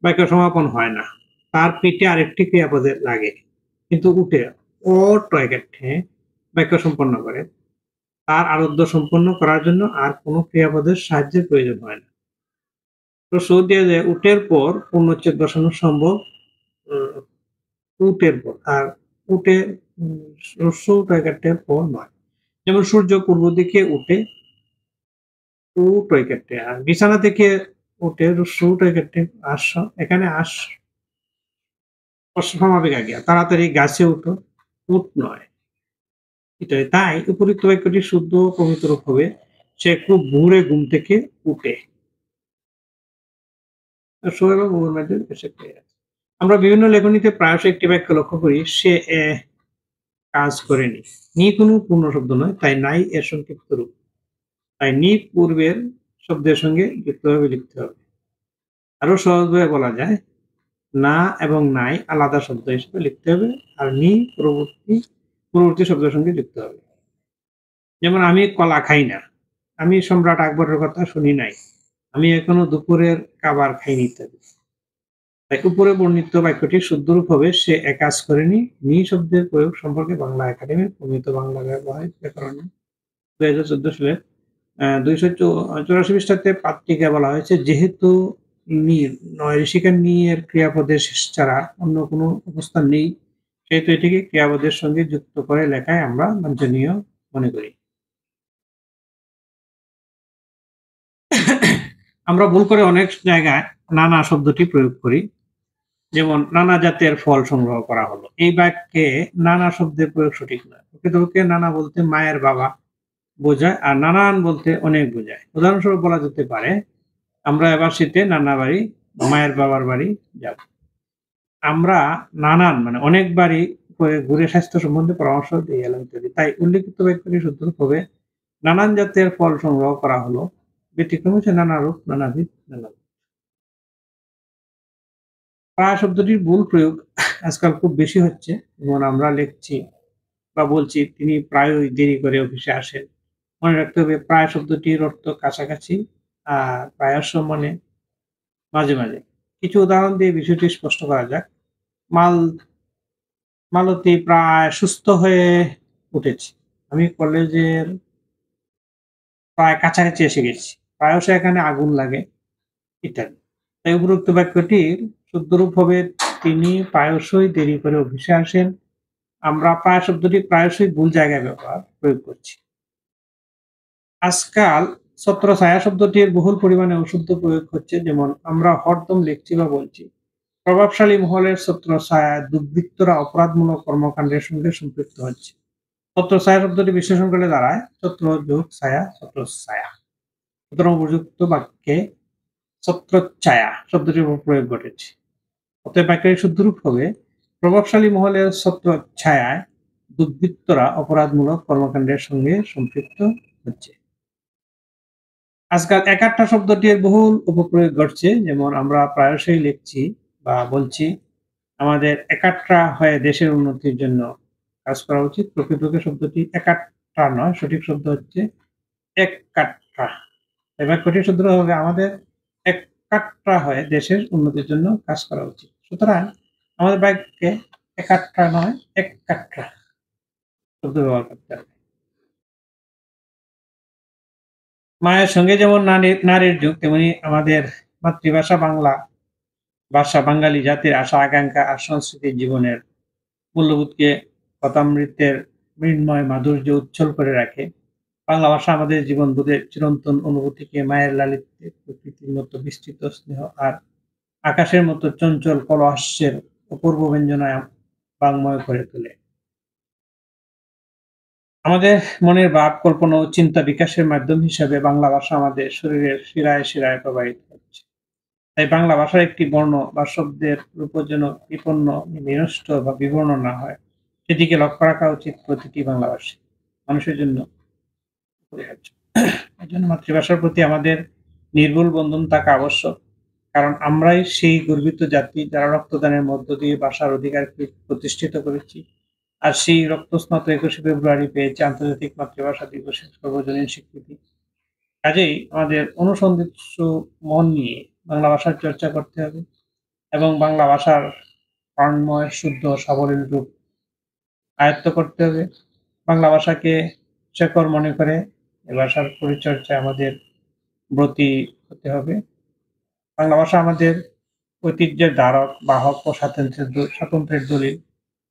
বাক্য সমাপন হয় না, তার পিঠে আরেকটি ক্রিয়াপদের লাগে। কিন্তু উঠে অট্রয়কেটে বাক্য সম্পন্ন করে, তার আরোধ্য সম্পন্ন করার জন্য আর কোনো ক্রিয়াপদের সাহায্যের প্রয়োজন হয় না। রস্য দিয়ে যে উটের পর পূর্ণচ্ছেদ বসানো সম্ভব উটের পর, আর উটে রস্য টয়কেটের পর নয়। যেমন সূর্য পূর্ব দিকে উঠে উ টয়কেটে, আর বিছানা থেকে উঠে রস্য টয়কেটে আস, এখানে আস অসমাপিক আজ্ঞা, তাড়াতাড়ি গাছে উঠো, উঠ নয়। এটাই, তাই উপযুক্ত বাক্যটি শুদ্ধ প্রমিত রূপ হবে, সে খুব ভোরে ঘুম থেকে উঠে। আমরা বিভিন্ন লেখনীতে প্রায়শ একটি বাক্য লক্ষ্য করি, সে কাজ করেনি। নি কোনো পূর্ণ শব্দ নয়, তাই নাই এর সংক্ষিপ্ত রূপ। তাই নি পূর্বের শব্দের সঙ্গে যুক্তভাবে লিখতে হবে। আরো সহজভাবে বলা যায়, না এবং নাই আলাদা শব্দ হিসেবে লিখতে হবে, আর নি পূর্ববর্তী শব্দের সঙ্গে যুক্ত হবে। যেমন আমি কলা খাই না, আমি সম্রাট আকবরের কথা শুনি নাই, আমি এখনো দুপুরের খাবার খাইনি ইত্যাদি। তাই উপরে বর্ণিত বাক্যটি শুদ্ধ রূপ হবে, সে কাজ করেনি। নি শব্দের প্রয়োগ সম্পর্কে বাংলা একাডেমির প্রমিত বাংলা ব্যবহারিক ব্যাকরণে 2014 সালের 284 পৃষ্ঠাতে পাত্রিকা বলা হয়েছে, যেহেতু নি নয় ঋষিকার নি এর ক্রিয়াপদের শেষ ছাড়া অন্য কোনো অবস্থান নেই, সেহেতু এটিকে ক্রিয়াপদের সঙ্গে যুক্ত করে লেখায় আমরা বাঞ্ছনীয় মনে করি। আমরা ভুল করে অনেক জায়গায় নানা শব্দটি প্রয়োগ করি, যেমন নানা জাতের ফল সংগ্রহ করা হলো। এই বাক্যে নানা শব্দের প্রয়োগ সঠিক নয়। প্রকৃতপক্ষে নানা বলতে মায়ের বাবা বোঝায়, আর নানান বলতে অনেক বোঝায়। উদাহরণস্বরূপ বলা যেতে পারে, আমরা এবার শীতে নানা বাড়ি মায়ের বাবার বাড়ি যাব। আমরা নানান মানে অনেক বাড়ি করে ঘুরে স্বাস্থ্য সম্বন্ধে পরামর্শ দিয়ে এলাম ইত্যাদি। তাই উল্লেখিত বাক্যটি শুদ্ধ হবে, নানান জাতের ফল সংগ্রহ করা হলো, ব্যতিক্রম হচ্ছে নানা রূপ নানাবিধ নানা। প্রায় শব্দটির ভুল প্রয়োগ আজকাল খুব বেশি হচ্ছে। যেমন আমরা লিখছি বা বলছি, তিনি প্রায়ই দেরি করে অফিসে আসেন, মনে রাখতে হবে প্রায় শব্দটির অর্থ কাছাকাছি আর প্রায়শ মানে মাঝে, মাঝে। কিছু উদাহরণ দিয়ে বিষয়টি স্পষ্ট করা যাক। মাল মালতী প্রায় সুস্থ হয়ে উঠেছে। আমি কলেজের প্রায় কাছাকাছি এসে গেছি। প্রায়শ এখানে আগুন লাগে ইত্যাদি। তাই উপরোক্ত বাক্যটির শুদ্ধরূপ হবে তিনি প্রায়শই দেরি করে অফিসে আসেন। আমরা প্রায় শব্দটি প্রায়শই ভুল জায়গায় প্রয়োগ করছি। আজকাল ছত্রছায়া শব্দটির বহুল পরিমাণে অশুদ্ধ প্রয়োগ হচ্ছে, যেমন আমরা হরদম লিখছি বা বলছি। প্রভাবশালী মহলের ছত্রছায়ায় দুর্বৃত্তরা অপরাধমূলক কর্মকাণ্ডের সঙ্গে সম্পৃক্ত হচ্ছে। ছত্রছায়া শব্দটি বিশ্লেষণ করলে দাঁড়ায় ছত্র যোগ ছায়া ছত্রছায়া। সুতরাং উপযুক্ত বাক্যে ছত্রছায়া শব্দটির উপর প্রয়োগ ঘটেছে। অতএব বাক্যের শুদ্ধরূপ হবে প্রভাবশালী মহলের ছত্রছায়ায় দুর্বৃত্তরা অপরাধমূলক কর্মকাণ্ডের সঙ্গে সম্পৃক্ত হচ্ছে। আজকাল একাট্টা শব্দটির বহুল উপপ্রয়োগ ঘটছে, যেমন আমরা প্রায়শই লিখছি বা বলছি আমাদের একাট্টা হয়ে দেশের উন্নতির জন্য কাজ করা উচিত। প্রকৃতপক্ষে শব্দটি একাট্টা নয়, সঠিক শব্দ হচ্ছে এককাট্টা। এই বাক্যটির শুদ্ধ হবে আমাদের এককাট্টা হয়ে দেশের উন্নতির জন্য কাজ করা উচিত। সুতরাং আমাদের বাক্যে একাট্টা নয় এককাট্টা শব্দ ব্যবহার করতে হবে। মায়ের সঙ্গে যেমন নারীর যুগ, তেমনি আমাদের মাতৃভাষা বাংলা ভাষা বাঙালি জাতির আশা আকাঙ্ক্ষা আর সংস্কৃতির জীবনের মূল্যবোধকে কথামৃতের মৃন্ময় মাধুর্য উচ্ছল করে রাখে। বাংলা ভাষা আমাদের জীবনবোধের চিরন্তন অনুভূতিকে মায়ের লালিত্যে প্রকৃতির মতো বিস্তৃত স্নেহ আর আকাশের মতো চঞ্চল কলহাস্যের অপূর্ব ব্যঞ্জনায় বাংময় করে তোলে। আমাদের মনের ভাব, কল্পনা ও চিন্তা বিকাশের মাধ্যম হিসাবে বাংলা ভাষা আমাদের শরীরের শিরায় শিরায় প্রবাহিত হচ্ছে। তাই বাংলা ভাষার একটি বর্ণ বা শব্দের রূপ যেন বিপন্ন, বিনষ্ট বা বিবর্ণ না হয়, সেদিকে লক্ষ্য রাখা উচিত প্রতিটি বাংলাভাষী মানুষের জন্য অপরিহার্য। এজন্য মাতৃভাষার প্রতি আমাদের নির্ভুল বন্ধন থাকা আবশ্যক। কারণ আমরাই সেই গর্বিত জাতি যারা রক্তদানের মধ্য দিয়ে ভাষার অধিকারকে প্রতিষ্ঠিত করেছি। আর সেই রক্তস্নাত ২১শে ফেব্রুয়ারি পেয়েছে আন্তর্জাতিক মাতৃভাষা দিবসের সর্বজনীন স্বীকৃতি। কাজেই আমাদের অনুসন্ধিৎসু মন নিয়ে বাংলা ভাষার চর্চা করতে হবে এবং বাংলা ভাষার প্রাণময়, শুদ্ধ, সাবলীল রূপ আয়ত্ত করতে হবে। বাংলা ভাষাকে শেকড় মনে করে এ ভাষার পরিচর্যায় আমাদের ব্রতী হতে হবে। বাংলা ভাষা আমাদের ঐতিহ্যের ধারক, বাহক ও স্বাতন্ত্র্যের দলিল।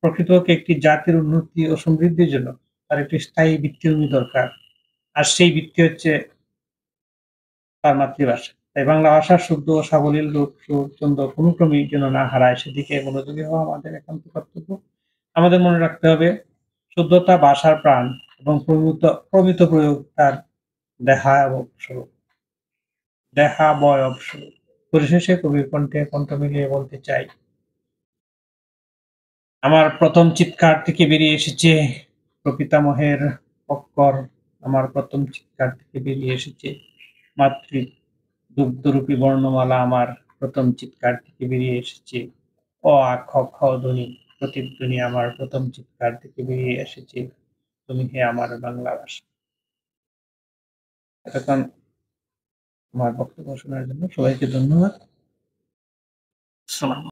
প্রকৃতপক্ষে একটি জাতির উন্নতি ও সমৃদ্ধির জন্য তার একটি স্থায়ী ভিত্তিভূমি দরকার। আর সেই ভিত্তি হচ্ছে তার মাতৃভাষা। তাই বাংলা ভাষার শুদ্ধ ও সাবলীল রূপ, সুর, ছন্দ কোনো ক্রমেই যেন না হারায়, সেদিকে মনোযোগী হওয়া আমাদের একান্ত কর্তব্য। আমাদের মনে রাখতে হবে শুদ্ধতা ভাষার প্রাণ এবং প্রমিত প্রয়োগ তার দেহাবয়ব স্বরূপ। পরিশেষে কবির কণ্ঠে কণ্ঠ মিলিয়ে বলতে চাই, আমার প্রথম চিৎকার থেকে বেরিয়ে এসেছে প্রপিতামহের অক্ষর, আমার প্রথম চিৎকার থেকে বেরিয়ে এসেছে মাতৃ দুগ্ধরূপী বর্ণমালা, আমার প্রথম চিৎকার থেকে বেরিয়ে এসেছে অ, আ, খ, খ ধ্বনি প্রতিধ্বনি, আমার প্রথম চিৎকার থেকে বেরিয়ে এসেছে তুমি হে আমার বাংলা ভাষা। এতক্ষণ আমার বক্তব্য শোনার জন্য সবাইকে ধন্যবাদ। সালাম।